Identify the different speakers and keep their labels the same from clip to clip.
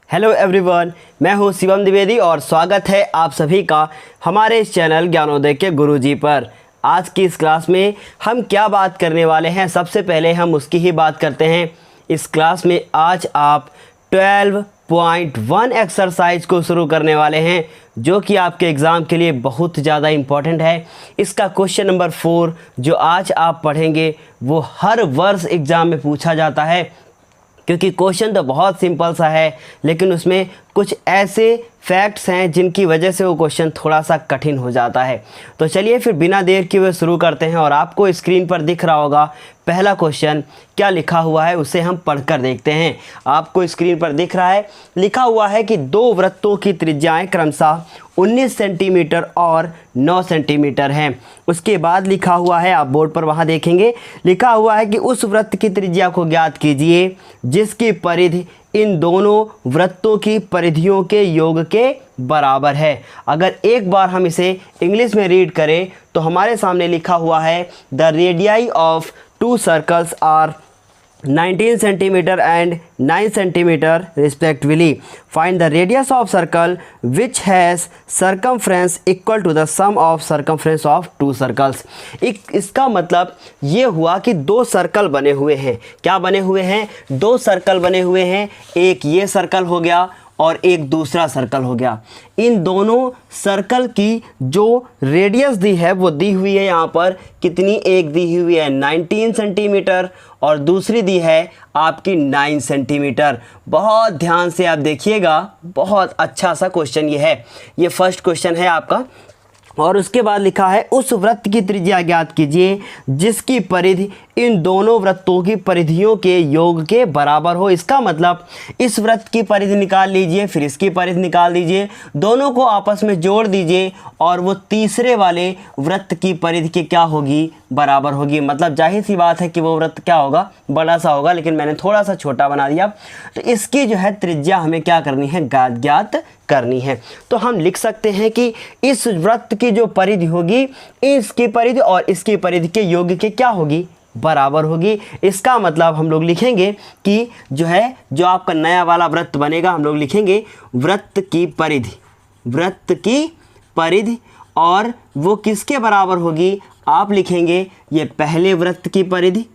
Speaker 1: Hello everyone, मैं हूं शिवम द्विवेदी और स्वागत है आप सभी का हमारे इस चैनल ज्ञानोदय के गुरुजी पर। आज की इस क्लास में हम क्या बात करने वाले हैं, सबसे पहले हम उसकी ही बात करते हैं। इस क्लास में आज आप 12.1 एक्सरसाइज को शुरू करने वाले हैं, जो कि आपके एग्ज़ाम के लिए बहुत ज़्यादा इम्पॉर्टेंट है। इसका क्वेश्चन नंबर 4 जो आज आप पढ़ेंगे वो हर वर्ष एग्ज़ाम में पूछा जाता है, क्योंकि क्वेश्चन तो बहुत सिंपल सा है, लेकिन उसमें कुछ ऐसे फैक्ट्स हैं जिनकी वजह से वो क्वेश्चन थोड़ा सा कठिन हो जाता है। तो चलिए फिर बिना देर किए हुए शुरू करते हैं। और आपको स्क्रीन पर दिख रहा होगा पहला क्वेश्चन क्या लिखा हुआ है, उसे हम पढ़कर देखते हैं। आपको स्क्रीन पर दिख रहा है, लिखा हुआ है कि दो वृत्तों की त्रिज्याएं क्रमशः 19 सेंटीमीटर और 9 सेंटीमीटर हैं। उसके बाद लिखा हुआ है, आप बोर्ड पर वहाँ देखेंगे, लिखा हुआ है कि उस वृत्त की त्रिज्या को ज्ञात कीजिए जिसकी परिधि इन दोनों वृत्तों की परिधियों के योग के बराबर है। अगर एक बार हम इसे इंग्लिश में रीड करें तो हमारे सामने लिखा हुआ है the radii of two circles are 19 centimeter and 9 centimeter respectively. Find the radius of circle which has circumference equal to the sum of circumference of two circles. इसका मतलब ये हुआ कि दो सर्कल बने हुए हैं। क्या बने हुए हैं? दो सर्कल बने हुए हैं। एक ये सर्कल हो गया और एक दूसरा सर्कल हो गया। इन दोनों सर्कल की जो रेडियस दी है वो दी हुई है यहाँ पर कितनी, एक दी हुई है 19 सेंटीमीटर और दूसरी दी है आपकी 9 सेंटीमीटर। बहुत ध्यान से आप देखिएगा, बहुत अच्छा सा क्वेश्चन ये है। ये फर्स्ट क्वेश्चन है आपका। और उसके बाद लिखा है उस वृत्त की त्रिज्या ज्ञात कीजिए जिसकी परिधि इन दोनों वृत्तों की परिधियों के योग के बराबर हो। इसका मतलब इस वृत्त की परिधि निकाल लीजिए, फिर इसकी परिधि निकाल दीजिए, दोनों को आपस में जोड़ दीजिए और वो तीसरे वाले वृत्त की परिधि के क्या होगी, बराबर होगी। मतलब जाहिर सी बात है कि वो वृत्त क्या होगा, बड़ा सा होगा, लेकिन मैंने थोड़ा सा छोटा बना दिया। तो इसकी जो है त्रिज्या हमें क्या करनी है, ज्ञात करनी है। तो हम लिख सकते हैं कि इस वृत्त की जो परिधि होगी इसकी परिधि और इसकी परिधि के योग के क्या होगी, बराबर होगी। इसका मतलब हम लोग लिखेंगे कि जो है जो आपका नया वाला वृत्त बनेगा, हम लोग लिखेंगे वृत्त की परिधि और वो किसके बराबर होगी, आप लिखेंगे ये पहले वृत्त की परिधि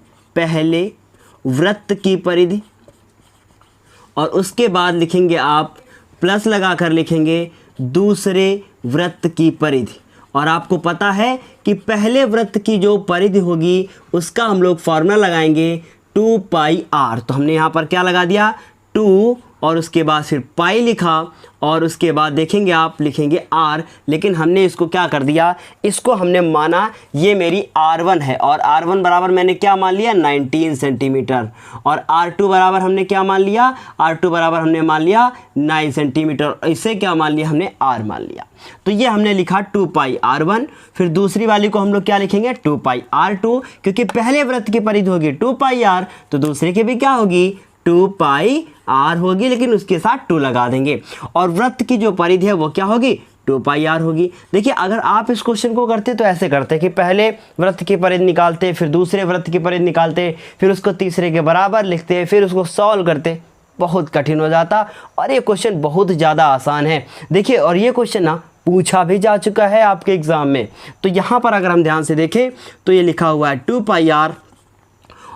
Speaker 1: और उसके बाद लिखेंगे आप प्लस लगाकर लिखेंगे दूसरे वृत्त की परिधि। और आपको पता है कि पहले वृत्त की जो परिधि होगी उसका हम लोग फॉर्मूला लगाएंगे 2πr। तो हमने यहाँ पर क्या लगा दिया, 2 और उसके बाद फिर पाई लिखा और उसके बाद देखेंगे आप लिखेंगे r, लेकिन हमने इसको क्या कर दिया, इसको हमने माना ये मेरी r1 है और r1 बराबर मैंने क्या मान लिया, 19 सेंटीमीटर। और r2 बराबर हमने क्या मान लिया, r2 बराबर हमने मान लिया 9 सेंटीमीटर। इसे क्या मान लिया हमने, r मान लिया। तो ये हमने लिखा 2πr1। फिर दूसरी वाली को हम लोग क्या लिखेंगे, 2πr2, क्योंकि पहले वृत्त की परिधि होगी 2πr तो दूसरे की भी क्या होगी, 2πr होगी, लेकिन उसके साथ 2 लगा देंगे। और वृत्त की जो परिधि है वो क्या होगी, 2πr होगी। देखिए अगर आप इस क्वेश्चन को करते तो ऐसे करते कि पहले वृत्त की परिधि निकालते, फिर दूसरे वृत्त की परिधि निकालते, फिर उसको तीसरे के बराबर लिखते, फिर उसको सॉल्व करते, बहुत कठिन हो जाता। और ये क्वेश्चन बहुत ज़्यादा आसान है। देखिए और ये क्वेश्चन ना पूछा भी जा चुका है आपके एग्ज़ाम में। तो यहाँ पर अगर हम ध्यान से देखें तो ये लिखा हुआ है 2πr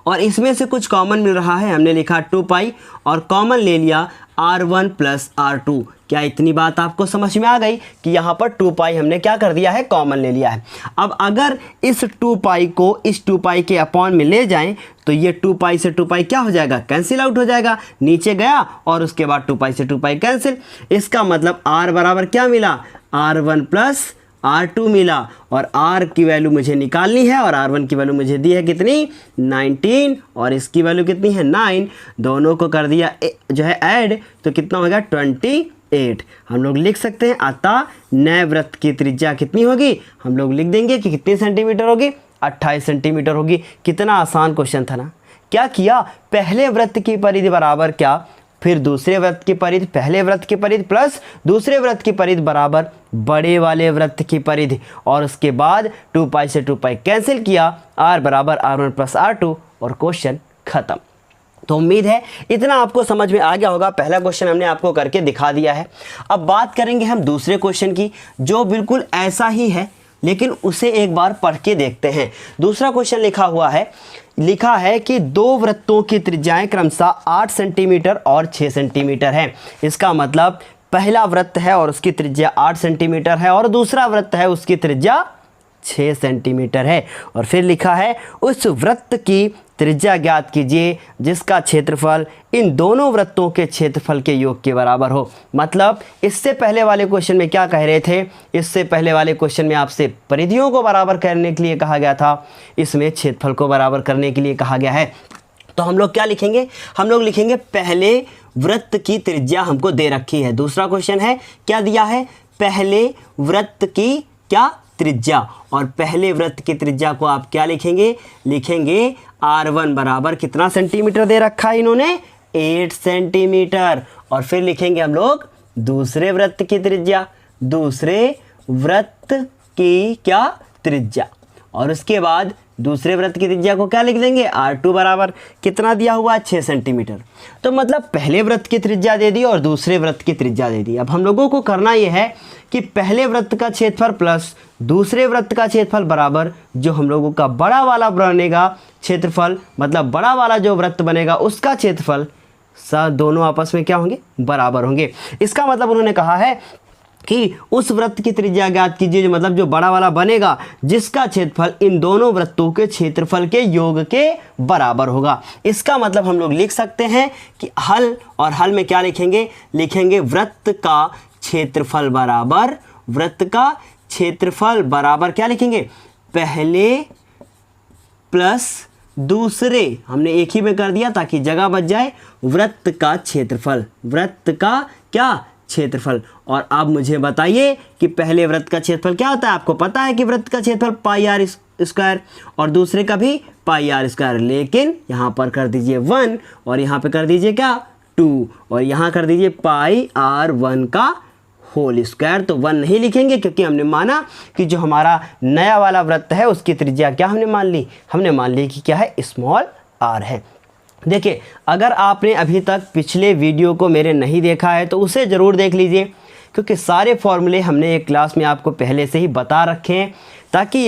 Speaker 1: और इसमें से कुछ कॉमन मिल रहा है, हमने लिखा 2π और कॉमन ले लिया r1 प्लस r2। क्या इतनी बात आपको समझ में आ गई कि यहाँ पर 2π हमने क्या कर दिया है, कॉमन ले लिया है। अब अगर इस 2π को इस 2π के अपॉन में ले जाएं तो ये 2π से 2π क्या हो जाएगा, कैंसिल आउट हो जाएगा, नीचे गया और उसके बाद 2π से 2π कैंसिल। इसका मतलब r बराबर क्या मिला, r1 प्लस r2 मिला और r की वैल्यू मुझे निकालनी है और r1 की वैल्यू मुझे दी है कितनी, 19 और इसकी वैल्यू कितनी है, 9। दोनों को कर दिया जो है ऐड, तो कितना हो गया 28। हम लोग लिख सकते हैं अतः नए वृत्त की त्रिज्या कितनी होगी, हम लोग लिख देंगे कि कितनी सेंटीमीटर होगी, 28 सेंटीमीटर होगी। कितना आसान क्वेश्चन था ना। क्या किया, पहले वृत्त की परिधि बराबर क्या, फिर दूसरे वृत्त की परिधि, पहले वृत्त की परिधि प्लस दूसरे वृत्त की परिधि बराबर बड़े वाले वृत्त की परिधि, और उसके बाद 2π से 2π कैंसिल किया, r बराबर r1 प्लस r2 और क्वेश्चन खत्म। तो उम्मीद है इतना आपको समझ में आ गया होगा। पहला क्वेश्चन हमने आपको करके दिखा दिया है। अब बात करेंगे हम दूसरे क्वेश्चन की, जो बिल्कुल ऐसा ही है लेकिन उसे एक बार पढ़ के देखते हैं। दूसरा क्वेश्चन लिखा है कि दो वृत्तों की त्रिज्याएं क्रमशः 8 सेंटीमीटर और 6 सेंटीमीटर है। इसका मतलब पहला वृत्त है और उसकी त्रिज्या 8 सेंटीमीटर है और दूसरा वृत्त है उसकी त्रिज्या 6 सेंटीमीटर है। और फिर लिखा है उस वृत्त की त्रिज्या ज्ञात कीजिए जिसका क्षेत्रफल इन दोनों वृत्तों के क्षेत्रफल के योग के बराबर हो। मतलब इससे पहले वाले क्वेश्चन में क्या कह रहे थे, इससे पहले वाले क्वेश्चन में आपसे परिधियों को बराबर करने के लिए कहा गया था, इसमें क्षेत्रफल को बराबर करने के लिए कहा गया है। तो हम लोग क्या लिखेंगे, हम लोग लिखेंगे पहले वृत्त की त्रिज्या हमको दे रखी है। दूसरा क्वेश्चन है क्या दिया है, पहले वृत्त की क्या त्रिज्या, और पहले वृत्त की त्रिज्या को आप क्या लिखेंगे, लिखेंगे R1 बराबर कितना सेंटीमीटर दे रखा है इन्होंने, 8 सेंटीमीटर। और फिर लिखेंगे हम लोग दूसरे वृत्त की त्रिज्या, दूसरे वृत्त की क्या त्रिज्या, और उसके बाद दूसरे वृत्त की त्रिज्या को क्या लिख देंगे, R2 बराबर कितना दिया हुआ है, 6 सेंटीमीटर। तो मतलब पहले वृत्त की त्रिज्या दे दी और दूसरे वृत्त की त्रिज्या दे दी। अब हम लोगों को करना यह है कि पहले वृत्त का क्षेत्रफल प्लस दूसरे वृत्त का क्षेत्रफल बराबर जो हम लोगों का बड़ा वाला बनेगा क्षेत्रफल, मतलब बड़ा वाला जो वृत्त बनेगा उसका क्षेत्रफल, दोनों आपस में क्या होंगे, बराबर होंगे। इसका मतलब उन्होंने कहा है कि उस वृत्त की त्रिज्या ज्ञात कीजिए, जो मतलब जो बड़ा वाला बनेगा जिसका क्षेत्रफल इन दोनों वृत्तों के क्षेत्रफल के योग के बराबर होगा। इसका मतलब हम लोग लिख सकते हैं कि हल, और हल में क्या लिखेंगे, लिखेंगे वृत्त का क्षेत्रफल बराबर, वृत्त का क्षेत्रफल बराबर क्या लिखेंगे, पहले प्लस दूसरे, हमने एक ही में कर दिया ताकि जगह बच जाए, वृत्त का क्षेत्रफल, वृत्त का क्या क्षेत्रफल। और अब मुझे बताइए कि पहले वृत्त का क्षेत्रफल क्या होता है, आपको पता है कि वृत्त का क्षेत्रफल पाई आर स्क्वायर और दूसरे का भी पाई आर स्क्वायर, लेकिन यहाँ पर कर दीजिए 1 और यहाँ पे कर दीजिए क्या 2 और यहाँ कर दीजिए पाई आर 1 का होल स्क्वायर। तो 1 नहीं लिखेंगे क्योंकि हमने माना कि जो हमारा नया वाला वृत्त है उसकी त्रिज्या क्या हमने मान ली, हमने मान ली कि क्या है, स्मॉल आर है। देखिए अगर आपने अभी तक पिछले वीडियो को मेरे नहीं देखा है तो उसे ज़रूर देख लीजिए, क्योंकि सारे फॉर्मूले हमने एक क्लास में आपको पहले से ही बता रखे हैं, ताकि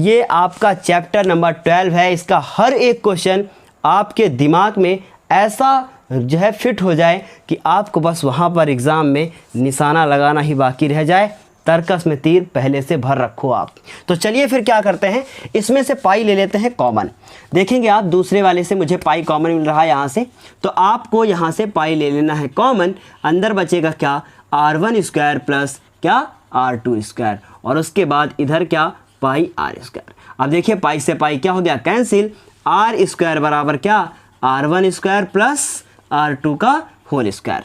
Speaker 1: ये आपका चैप्टर नंबर 12 है, इसका हर एक क्वेश्चन आपके दिमाग में ऐसा जो है फिट हो जाए कि आपको बस वहाँ पर एग्ज़ाम में निशाना लगाना ही बाकी रह जाए, तर्कस में तीर पहले से भर रखो आप। तो चलिए फिर क्या करते हैं, इसमें से पाई ले लेते हैं कॉमन। देखेंगे आप दूसरे वाले से मुझे पाई कॉमन मिल रहा है यहाँ से, तो आपको यहाँ से पाई ले लेना है कॉमन। अंदर बचेगा क्या, R1 स्क्वायर प्लस क्या R2 स्क्वायर, और उसके बाद इधर क्या पाई आर स्क्वायर। अब देखिए पाई से पाई क्या हो गया, कैंसिल, R स्क्वायर बराबर क्या R1 स्क्वायर प्लस R2 का होल स्क्वायर।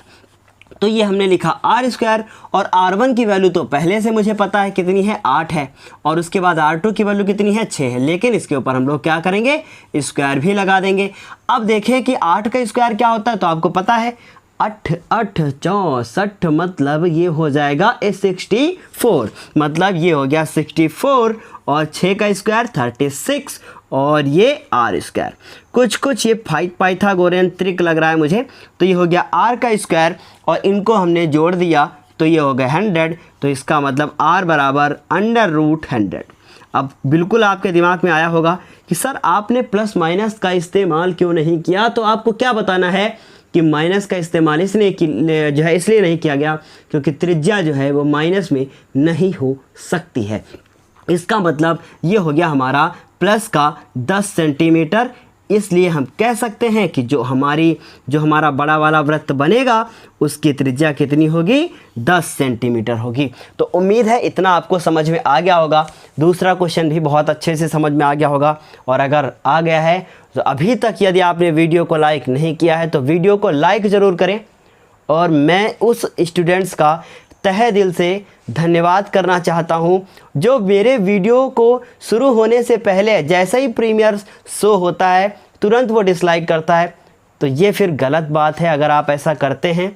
Speaker 1: तो ये हमने लिखा R स्क्वायर, और R1 की वैल्यू तो पहले से मुझे पता है कितनी है, 8 है, और उसके बाद R2 की वैल्यू कितनी है, 6 है, लेकिन इसके ऊपर हम लोग क्या करेंगे, स्क्वायर भी लगा देंगे। अब देखें कि 8 का स्क्वायर क्या होता है, तो आपको पता है 8 8 64, मतलब ये हो जाएगा 64, मतलब ये हो गया 64, और 6 का स्क्वायर 36, और ये R स्क्वायर। कुछ ये पाइथागोरियन ट्रिक लग रहा है मुझे, तो ये हो गया R का स्क्वायर, और इनको हमने जोड़ दिया तो ये हो गया 100, तो इसका मतलब R बराबर √100। अब बिल्कुल आपके दिमाग में आया होगा कि सर आपने प्लस माइनस का इस्तेमाल क्यों नहीं किया, तो आपको क्या बताना है कि माइनस का इस्तेमाल इसलिए जो है इसलिए नहीं किया गया क्योंकि त्रिज्या जो है वो माइनस में नहीं हो सकती है। इसका मतलब ये हो गया हमारा प्लस का 10 सेंटीमीटर। इसलिए हम कह सकते हैं कि जो हमारा बड़ा वाला वृत्त बनेगा उसकी त्रिज्या कितनी होगी, 10 सेंटीमीटर होगी। तो उम्मीद है इतना आपको समझ में आ गया होगा। दूसरा क्वेश्चन भी बहुत अच्छे से समझ में आ गया होगा, और अगर आ गया है तो अभी तक यदि आपने वीडियो को लाइक नहीं किया है तो वीडियो को लाइक ज़रूर करें। और मैं उस स्टूडेंट्स का तहे दिल से धन्यवाद करना चाहता हूं जो मेरे वीडियो को शुरू होने से पहले जैसे ही प्रीमियर शो होता है तुरंत वो डिसलाइक करता है। तो ये फिर गलत बात है। अगर आप ऐसा करते हैं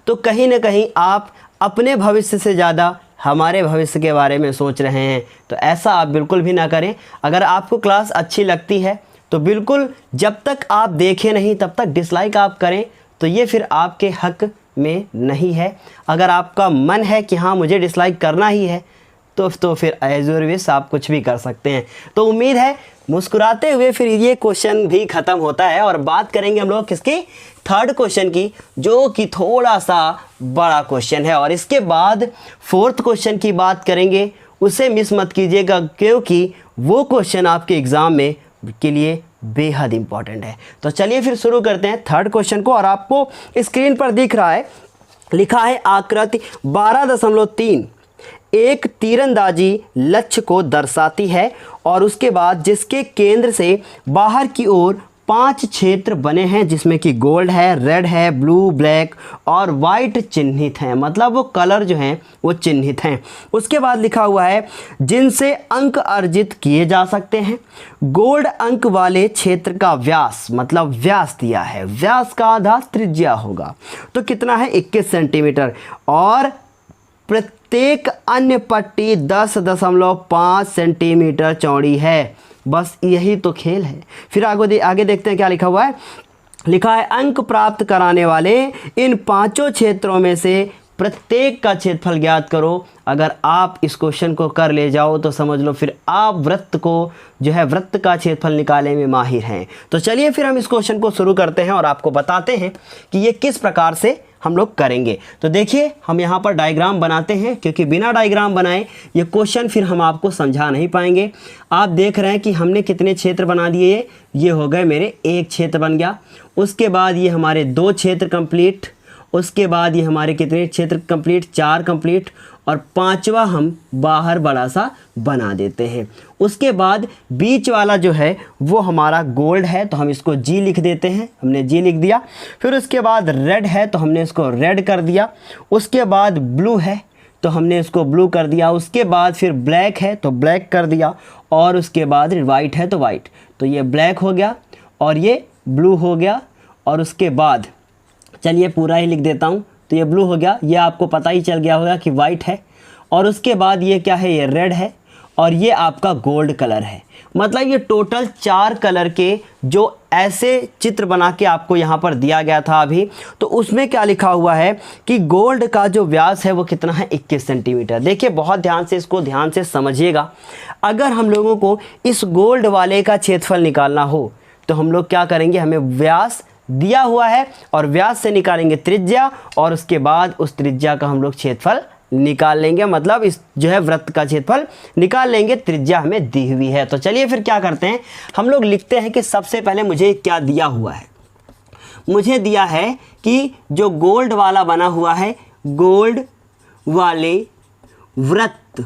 Speaker 1: तो कहीं ना कहीं आप अपने भविष्य से ज़्यादा हमारे भविष्य के बारे में सोच रहे हैं। तो ऐसा आप बिल्कुल भी ना करें। अगर आपको क्लास अच्छी लगती है तो बिल्कुल जब तक आप देखें नहीं तब तक डिसलाइक आप करें तो ये फिर आपके हक में नहीं है। अगर आपका मन है कि हाँ मुझे डिसलाइक करना ही है तो फिर एज योर विश आप कुछ भी कर सकते हैं। तो उम्मीद है मुस्कुराते हुए फिर ये क्वेश्चन भी ख़त्म होता है और बात करेंगे हम लोग किसकी, थर्ड क्वेश्चन की, जो कि थोड़ा सा बड़ा क्वेश्चन है। और इसके बाद फोर्थ क्वेश्चन की बात करेंगे, उसे मिस मत कीजिएगा क्योंकि वो क्वेश्चन आपके एग्ज़ाम में के लिए बेहद इम्पॉर्टेंट है। तो चलिए फिर शुरू करते हैं थर्ड क्वेश्चन को। और आपको स्क्रीन पर दिख रहा है, लिखा है आकृति 12.3 एक तीरंदाजी लक्ष्य को दर्शाती है और उसके बाद जिसके केंद्र से बाहर की ओर 5 क्षेत्र बने हैं जिसमें कि गोल्ड है, रेड है, ब्लू, ब्लैक और वाइट चिन्हित हैं, मतलब वो कलर जो हैं वो चिन्हित हैं। उसके बाद लिखा हुआ है जिनसे अंक अर्जित किए जा सकते हैं। गोल्ड अंक वाले क्षेत्र का व्यास, मतलब व्यास दिया है, व्यास का आधा त्रिज्या होगा तो कितना है 21 सेंटीमीटर और प्रत्येक अन्य पट्टी 10.5 सेंटीमीटर चौड़ी है। बस यही तो खेल है। फिर आगे देखते हैं क्या लिखा हुआ है। लिखा है अंक प्राप्त कराने वाले इन 5 क्षेत्रों में से प्रत्येक का क्षेत्रफल ज्ञात करो। अगर आप इस क्वेश्चन को कर ले जाओ तो समझ लो फिर आप वृत्त को जो है वृत्त का क्षेत्रफल निकालने में माहिर हैं। तो चलिए फिर हम इस क्वेश्चन को शुरू करते हैं और आपको बताते हैं कि ये किस प्रकार से हम लोग करेंगे। तो देखिए हम यहाँ पर डायग्राम बनाते हैं क्योंकि बिना डायग्राम बनाए ये क्वेश्चन फिर हम आपको समझा नहीं पाएंगे। आप देख रहे हैं कि हमने कितने क्षेत्र बना दिए, ये हो गए मेरे एक क्षेत्र बन गया। उसके बाद ये हमारे 2 क्षेत्र कंप्लीट, उसके बाद ये हमारे कितने क्षेत्र कंप्लीट, 4 कंप्लीट और 5वां हम बाहर बड़ा सा बना देते हैं। उसके बाद बीच वाला जो है वो हमारा गोल्ड है तो हम इसको जी लिख देते हैं, हमने जी लिख दिया। फिर उसके बाद रेड है तो हमने इसको रेड कर दिया। उसके बाद ब्लू है तो हमने इसको ब्लू कर दिया। उसके बाद फिर ब्लैक है तो ब्लैक कर दिया और उसके बाद वाइट है तो वाइट, तो ये ब्लैक हो गया और ये ब्लू हो गया। और उसके बाद चलिए पूरा ही लिख देता हूँ, तो ये ब्लू हो गया, ये आपको पता ही चल गया होगा कि वाइट है। और उसके बाद ये क्या है, ये रेड है और ये आपका गोल्ड कलर है। मतलब ये टोटल 4 कलर के जो ऐसे चित्र बना के आपको यहाँ पर दिया गया था अभी, तो उसमें क्या लिखा हुआ है कि गोल्ड का जो व्यास है वो कितना है 21 सेंटीमीटर। देखिए बहुत ध्यान से इसको ध्यान से समझिएगा। अगर हम लोगों को इस गोल्ड वाले का क्षेत्रफल निकालना हो तो हम लोग क्या करेंगे, हमें व्यास दिया हुआ है और व्यास से निकालेंगे त्रिज्या और उसके बाद उस त्रिज्या का हम लोग क्षेत्रफल निकाल लेंगे, मतलब इस जो है वृत्त का क्षेत्रफल निकाल लेंगे, त्रिज्या हमें दी हुई है। तो चलिए फिर क्या करते हैं, हम लोग लिखते हैं कि सबसे पहले मुझे क्या दिया हुआ है। मुझे दिया है कि जो गोल्ड वाला बना हुआ है, गोल्ड वाले वृत्त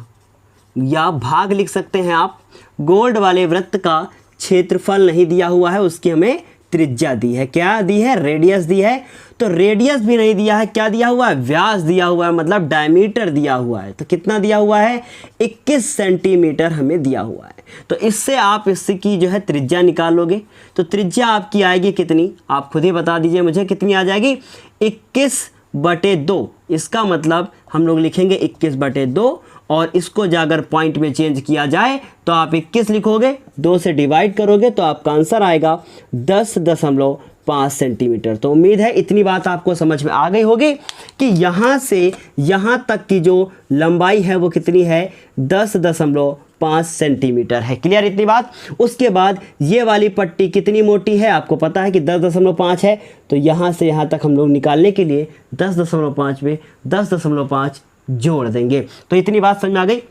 Speaker 1: या भाग लिख सकते हैं आप, गोल्ड वाले वृत्त का क्षेत्रफल नहीं दिया हुआ है, उसकी हमें त्रिज्या दी है। क्या दी है, रेडियस दी है। तो रेडियस भी नहीं दिया है, क्या दिया हुआ है, व्यास दिया हुआ है, मतलब डायमीटर दिया हुआ है। तो कितना दिया हुआ है, 21 सेंटीमीटर हमें दिया हुआ है। तो इससे आप इसकी जो है त्रिज्या निकालोगे तो त्रिज्या आपकी आएगी कितनी, आप खुद ही बता दीजिए मुझे कितनी आ जाएगी, 21/2। इसका मतलब हम लोग लिखेंगे 21/2 और इसको जाकर पॉइंट में चेंज किया जाए तो आप 21 लिखोगे, 2 से डिवाइड करोगे तो आपका आंसर आएगा 10.5 सेंटीमीटर। तो उम्मीद है इतनी बात आपको समझ में आ गई होगी कि यहाँ से यहाँ तक की जो लंबाई है वो कितनी है, 10.5 सेंटीमीटर है। क्लियर इतनी बात। उसके बाद ये वाली पट्टी कितनी मोटी है, आपको पता है कि 10.5 है, तो यहाँ से यहाँ तक हम लोग निकालने के लिए 10.5 में 10.5 जोड़ देंगे। तो इतनी बात समझ में आ गई।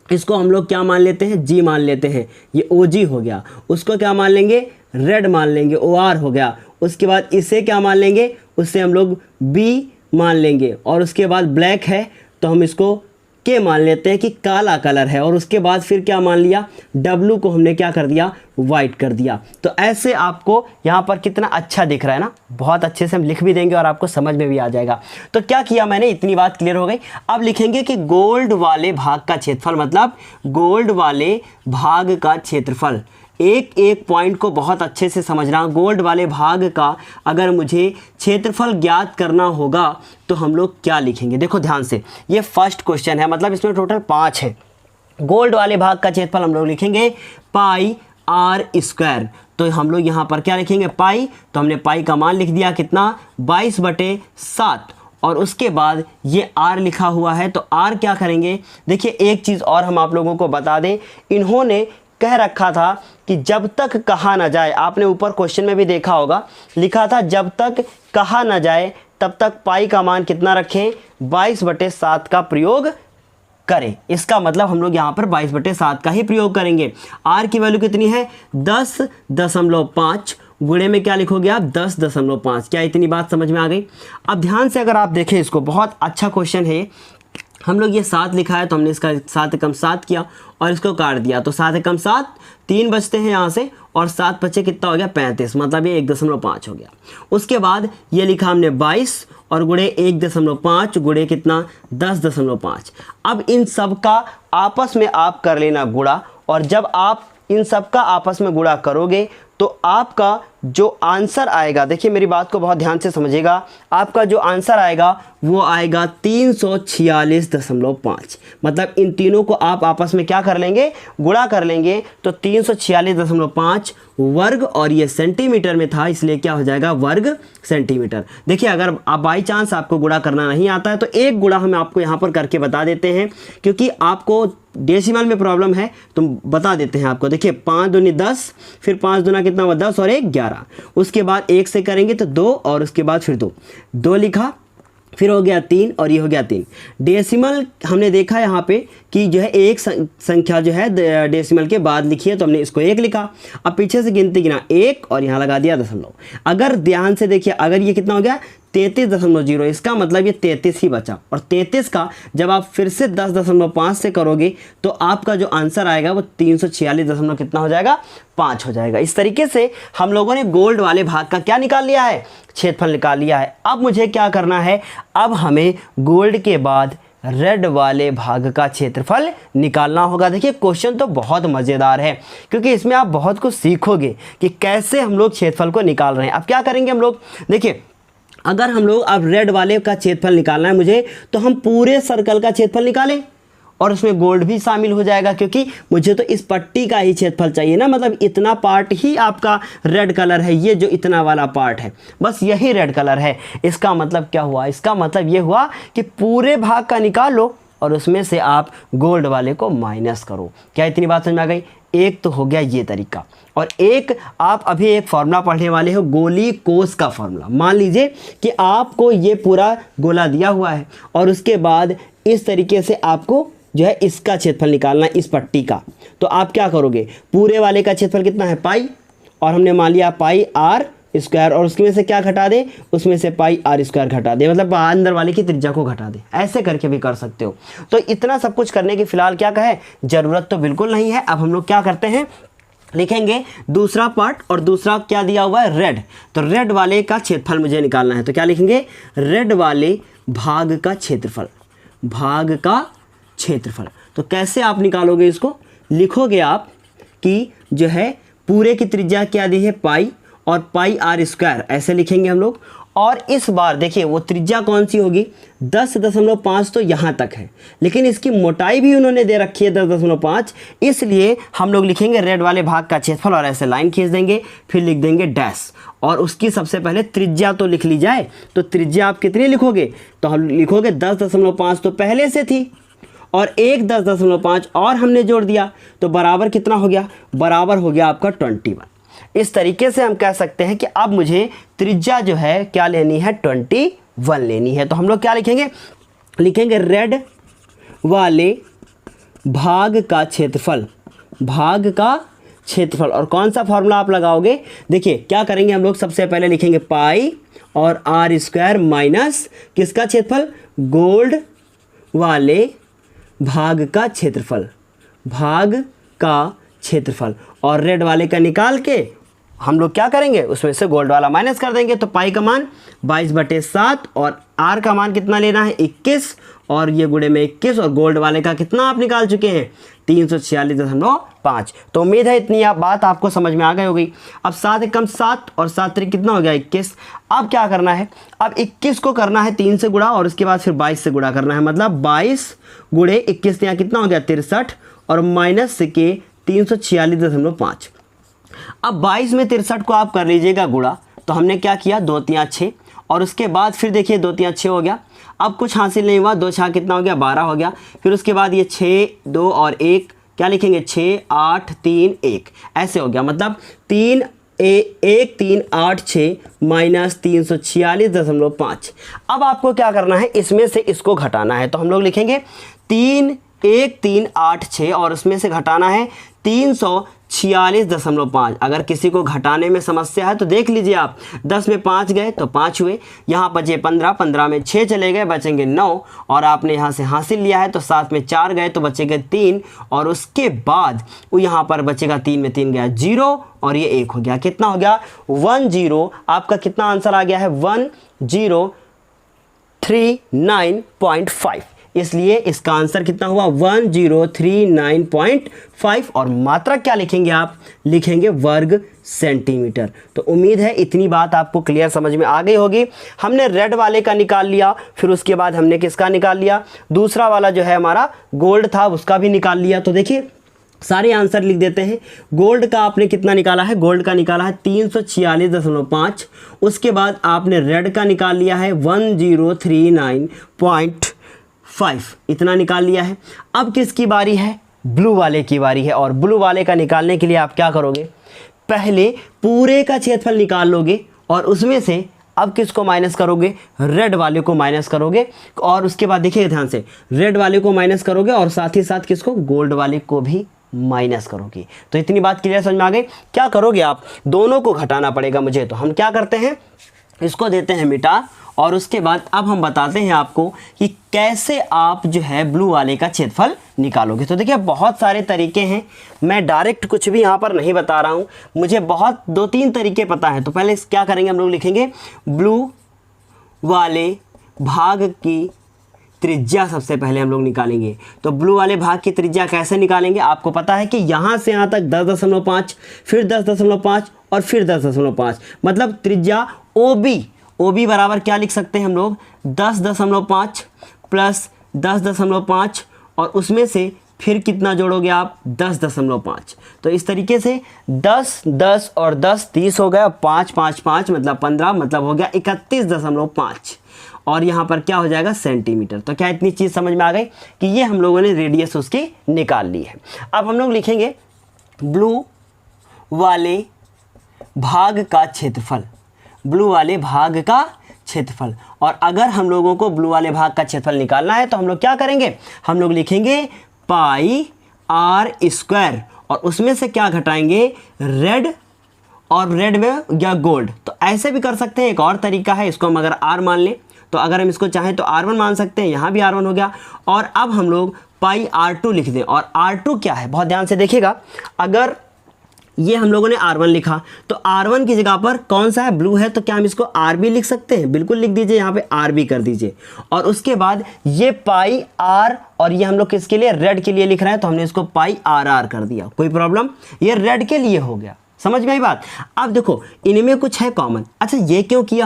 Speaker 1: इसको हम लोग क्या मान लेते हैं, जी मान लेते हैं, ये OG हो गया। उसको क्या मान लेंगे, रेड मान लेंगे, OR हो गया। उसके बाद इसे क्या मान लेंगे, उससे हम लोग B मान लेंगे। और उसके बाद ब्लैक है तो हम इसको K मान लेते हैं कि काला कलर है। और उसके बाद फिर क्या मान लिया, W को हमने क्या कर दिया, वाइट कर दिया। तो ऐसे आपको यहाँ पर कितना अच्छा दिख रहा है ना, बहुत अच्छे से हम लिख भी देंगे और आपको समझ में भी आ जाएगा। तो क्या किया मैंने, इतनी बात क्लियर हो गई। अब लिखेंगे कि गोल्ड वाले भाग का क्षेत्रफल, मतलब गोल्ड वाले भाग का क्षेत्रफल। एक एक पॉइंट को बहुत अच्छे से समझना। गोल्ड वाले भाग का अगर मुझे क्षेत्रफल ज्ञात करना होगा तो हम लोग क्या लिखेंगे, देखो ध्यान से, ये फर्स्ट क्वेश्चन है, मतलब इसमें टोटल 5 है। गोल्ड वाले भाग का क्षेत्रफल हम लोग लिखेंगे πr²। तो हम लोग यहाँ पर क्या लिखेंगे पाई, तो हमने पाई का मान लिख दिया कितना 22/7 और उसके बाद ये r लिखा हुआ है। तो r क्या करेंगे, देखिए एक चीज़ और हम आप लोगों को बता दें, इन्होंने कह रखा था कि जब तक कहा ना जाए, आपने ऊपर क्वेश्चन में भी देखा होगा लिखा था जब तक कहा ना जाए तब तक पाई का मान कितना रखें 22/7 का प्रयोग करें। इसका मतलब हम लोग यहाँ पर 22/7 का ही प्रयोग करेंगे। r की वैल्यू कितनी है 10.5 गुणे में क्या लिखोगे आप 10.5। क्या इतनी बात समझ में आ गई। अब ध्यान से अगर आप देखें इसको, बहुत अच्छा क्वेश्चन है। हम लोग ये 7 लिखा है तो हमने इसका 7 एकम 7 किया और इसको काट दिया, तो 7 एकम 7 3 बचते हैं यहाँ से और 7 बचे कितना हो गया 35, मतलब ये 1.5 हो गया। उसके बाद ये लिखा हमने 22 और गुणे 1.5 गुणे कितना 10.5। अब इन सब का आपस में आप कर लेना गुणा, और जब आप इन सब का आपस में गुणा करोगे तो आपका जो आंसर आएगा, देखिए मेरी बात को बहुत ध्यान से समझिएगा, आपका जो आंसर आएगा वो आएगा 346.5। मतलब इन तीनों को आप आपस में क्या कर लेंगे गुणा कर लेंगे, तो 346.5 वर्ग, और ये सेंटीमीटर में था इसलिए क्या हो जाएगा वर्ग सेंटीमीटर। देखिए अगर आप बाई चांस आपको गुणा करना नहीं आता है तो एक गुणा हम आपको यहाँ पर करके बता देते हैं, क्योंकि आपको डेसिमल में प्रॉब्लम है तो बता देते हैं आपको। देखिए 5 दूनी 10, फिर 5 दूना कितना हुआ 10 और 1 11, उसके बाद 1 से करेंगे तो 2 और उसके बाद फिर 2 लिखा, फिर हो गया 3 और ये हो गया 3। डेसिमल हमने देखा यहाँ पे कि जो है एक संख्या जो है डेसिमल के बाद लिखी है तो हमने इसको 1 लिखा। अब पीछे से गिनती गिना 1 और यहाँ लगा दिया दशमलव। अगर ध्यान से देखिए, अगर ये कितना हो गया 33.0, इसका मतलब ये 33 ही बचा, और 33 का जब आप फिर से 10.5 से करोगे तो आपका जो आंसर आएगा वो 346 कितना हो जाएगा 5 हो जाएगा। इस तरीके से हम लोगों ने गोल्ड वाले भाग का क्या निकाल लिया है क्षेत्रफल निकाल लिया है। अब मुझे क्या करना है, अब हमें गोल्ड के बाद रेड वाले भाग का क्षेत्रफल निकालना होगा। देखिए क्वेश्चन तो बहुत मज़ेदार है क्योंकि इसमें आप बहुत कुछ सीखोगे कि कैसे हम लोग क्षेत्रफल को निकाल रहे हैं। अब क्या करेंगे हम लोग, देखिए अगर हम लोग अब रेड वाले का क्षेत्रफल निकालना है मुझे, तो हम पूरे सर्कल का क्षेत्रफल निकालें और उसमें गोल्ड भी शामिल हो जाएगा, क्योंकि मुझे तो इस पट्टी का ही क्षेत्रफल चाहिए ना। मतलब इतना पार्ट ही आपका रेड कलर है, ये जो इतना वाला पार्ट है बस यही रेड कलर है। इसका मतलब क्या हुआ, इसका मतलब ये हुआ कि पूरे भाग का निकाल लो और उसमें से आप गोल्ड वाले को माइनस करो। क्या इतनी बात समझ में आ गई। एक तो हो गया ये तरीका, और एक आप अभी एक फॉर्मूला पढ़ने वाले हो गोली कोस का फॉर्मूला। मान लीजिए कि आपको ये पूरा गोला दिया हुआ है और उसके बाद इस तरीके से आपको जो है इसका क्षेत्रफल निकालना है इस पट्टी का। तो आप क्या करोगे, पूरे वाले का क्षेत्रफल कितना है पाई, और हमने मान लिया पाई r स्क्वायर, और उसमें से क्या घटा दे, उसमें से पाई r स्क्वायर घटा दे, मतलब अंदर वाले की त्रिज्या को घटा दे। ऐसे करके भी कर सकते हो। तो इतना सब कुछ करने की फिलहाल क्या कहे ज़रूरत तो बिल्कुल नहीं है। अब हम लोग क्या करते हैं, लिखेंगे दूसरा पार्ट, और दूसरा क्या दिया हुआ है रेड। तो रेड वाले का क्षेत्रफल मुझे निकालना है, तो क्या लिखेंगे रेड वाले भाग का क्षेत्रफल, भाग का क्षेत्रफल। तो कैसे आप निकालोगे इसको, लिखोगे आप कि जो है पूरे की त्रिज्या क्या दी है पाई, और पाई r स्क्वायर ऐसे लिखेंगे हम लोग। और इस बार देखिए वो त्रिज्या कौन सी होगी 10.5 तो यहाँ तक है, लेकिन इसकी मोटाई भी उन्होंने दे रखी है 10.5, इसलिए हम लोग लिखेंगे रेड वाले भाग का क्षेत्रफल और ऐसे लाइन खींच देंगे, फिर लिख देंगे डैश, और उसकी सबसे पहले त्रिज्या तो लिख ली जाए। तो त्रिज्या आप कितनी लिखोगे, तो हम लिखोगे 10.5 तो पहले से थी, और एक 10.5 और हमने जोड़ दिया, तो बराबर कितना हो गया, बराबर हो गया आपका 21। इस तरीके से हम कह सकते हैं कि अब मुझे त्रिज्या जो है क्या लेनी है 21 लेनी है। तो हम लोग क्या लिखेंगे, लिखेंगे रेड वाले भाग का क्षेत्रफल, भाग का क्षेत्रफल। और कौन सा फॉर्मूला आप लगाओगे, देखिए क्या करेंगे हम लोग, सबसे पहले लिखेंगे पाई और r स्क्वायर माइनस किसका क्षेत्रफल, गोल्ड वाले भाग का क्षेत्रफल, भाग का क्षेत्रफल। और रेड वाले का निकाल के हम लोग क्या करेंगे, उसमें से गोल्ड वाला माइनस कर देंगे। तो पाई का मान 22/7 और r का मान कितना लेना है 21, और ये गुणे में 21, और गोल्ड वाले का कितना आप निकाल चुके हैं 346.5। तो उम्मीद है इतनी बात आपको समझ में आ गई होगी। अब 7 एकम 7 और 7 त्रिक कितना हो गया 21। अब क्या करना है, अब 21 को करना है 3 से गुणा, और उसके बाद फिर 22 से गुणा करना है। मतलब 22 गुणे 21 यहाँ कितना हो गया 63, और माइनस के 346.5। अब 22 में 63 को आप कर लीजिएगा गुणा, तो हमने क्या किया 2 3 6 और उसके बाद फिर देखिए 2 3 6 हो गया। अब कुछ हासिल नहीं हुआ, 2 6 कितना हो गया 12 हो गया। फिर उसके बाद ये 6 2 और 1 क्या लिखेंगे 6 8 3 1 ऐसे हो गया, मतलब 1 3 8 6 माइनस 346.5। अब आपको क्या करना है, इसमें से इसको घटाना है, तो हम लोग लिखेंगे 3 1 3 8 6 और उसमें से घटाना है 346.5। अगर किसी को घटाने में समस्या है तो देख लीजिए आप, 10 में 5 गए तो 5 हुए, यहाँ बचे 15, 15 में 6 चले गए बचेंगे 9 और आपने यहाँ से हासिल लिया है तो 7 में 4 गए तो बचेंगे 3 और उसके बाद वो यहाँ पर बचेगा 3 में 3 गया 0 और ये 1 हो गया। कितना हो गया 10। आपका कितना आंसर आ गया है 1039.5। इसलिए इसका आंसर कितना हुआ 1039.5 और मात्रा क्या लिखेंगे आप, लिखेंगे वर्ग सेंटीमीटर। तो उम्मीद है इतनी बात आपको क्लियर समझ में आ गई होगी। हमने रेड वाले का निकाल लिया, फिर उसके बाद हमने किसका निकाल लिया, दूसरा वाला जो है हमारा गोल्ड था उसका भी निकाल लिया। तो देखिए सारे आंसर लिख देते हैं। गोल्ड का आपने कितना निकाला है, गोल्ड का निकाला है 346.5। उसके बाद आपने रेड का निकाल लिया है 1039.5, इतना निकाल लिया है। अब किसकी बारी है, ब्लू वाले की बारी है। और ब्लू वाले का निकालने के लिए आप क्या करोगे, पहले पूरे का क्षेत्रफल निकाल लोगे और उसमें से अब किसको माइनस करोगे, रेड वाले को माइनस करोगे और उसके बाद देखिए ध्यान से, रेड वाले को माइनस करोगे और साथ ही साथ किसको, गोल्ड वाले को भी माइनस करोगे। तो इतनी बात क्लियर समझ में आ गई। क्या करोगे आप, दोनों को घटाना पड़ेगा मुझे, तो हम क्या करते हैं, इसको देते हैं मिटा और उसके बाद अब हम बताते हैं आपको कि कैसे आप जो है ब्लू वाले का क्षेत्रफल निकालोगे। तो देखिए बहुत सारे तरीके हैं, मैं डायरेक्ट कुछ भी यहाँ पर नहीं बता रहा हूँ, मुझे बहुत 2-3 तरीके पता है। तो पहले क्या करेंगे, हम लोग लिखेंगे ब्लू वाले भाग की त्रिज्या सबसे पहले हम लोग निकालेंगे। तो ब्लू वाले भाग की त्रिज्या कैसे निकालेंगे, आपको पता है कि यहाँ से यहाँ तक 10.5, फिर 10.5 और फिर 10.5, मतलब त्रिज्या OB बराबर क्या लिख सकते हैं हम लोग 10.5 प्लस 10.5 और उसमें से फिर कितना जोड़ोगे आप 10.5। तो इस तरीके से 10 10 और 10 30 हो गया, 5 5 5 मतलब 15, मतलब हो गया 31.5 और यहाँ पर क्या हो जाएगा सेंटीमीटर। तो क्या इतनी चीज़ समझ में आ गई कि ये हम लोगों ने रेडियस उसकी निकाल ली है। अब हम लोग लिखेंगे ब्लू वाले भाग का क्षेत्रफल, ब्लू वाले भाग का क्षेत्रफल। और अगर हम लोगों को ब्लू वाले भाग का क्षेत्रफल निकालना है तो हम लोग क्या करेंगे, हम लोग लिखेंगे पाई आर स्क्वायर और उसमें से क्या घटाएंगे, रेड और रेड में या गोल्ड। तो ऐसे भी कर सकते हैं, एक और तरीका है, इसको हम अगर आर मान लें तो अगर हम इसको चाहें तो R1 मान सकते हैं, यहाँ भी R1 हो गया। और अब हम लोग पाई R2 लिख दें। और R2 क्या है, बहुत ध्यान से देखिएगा, अगर ये हम लोगों ने R1 लिखा तो R1 की जगह पर कौन सा है, ब्लू है, तो क्या हम इसको RB लिख सकते हैं, बिल्कुल लिख दीजिए, यहाँ पे RB कर दीजिए। और उसके बाद ये पाई R और ये हम लोग किसके लिए, रेड के लिए लिख रहे हैं, तो हमने इसको पाई RR कर दिया, कोई प्रॉब्लम, ये रेड के लिए हो गया। समझ में आई बात। अब देखो इनमें कुछ है कॉमन। अच्छा ये क्यों किया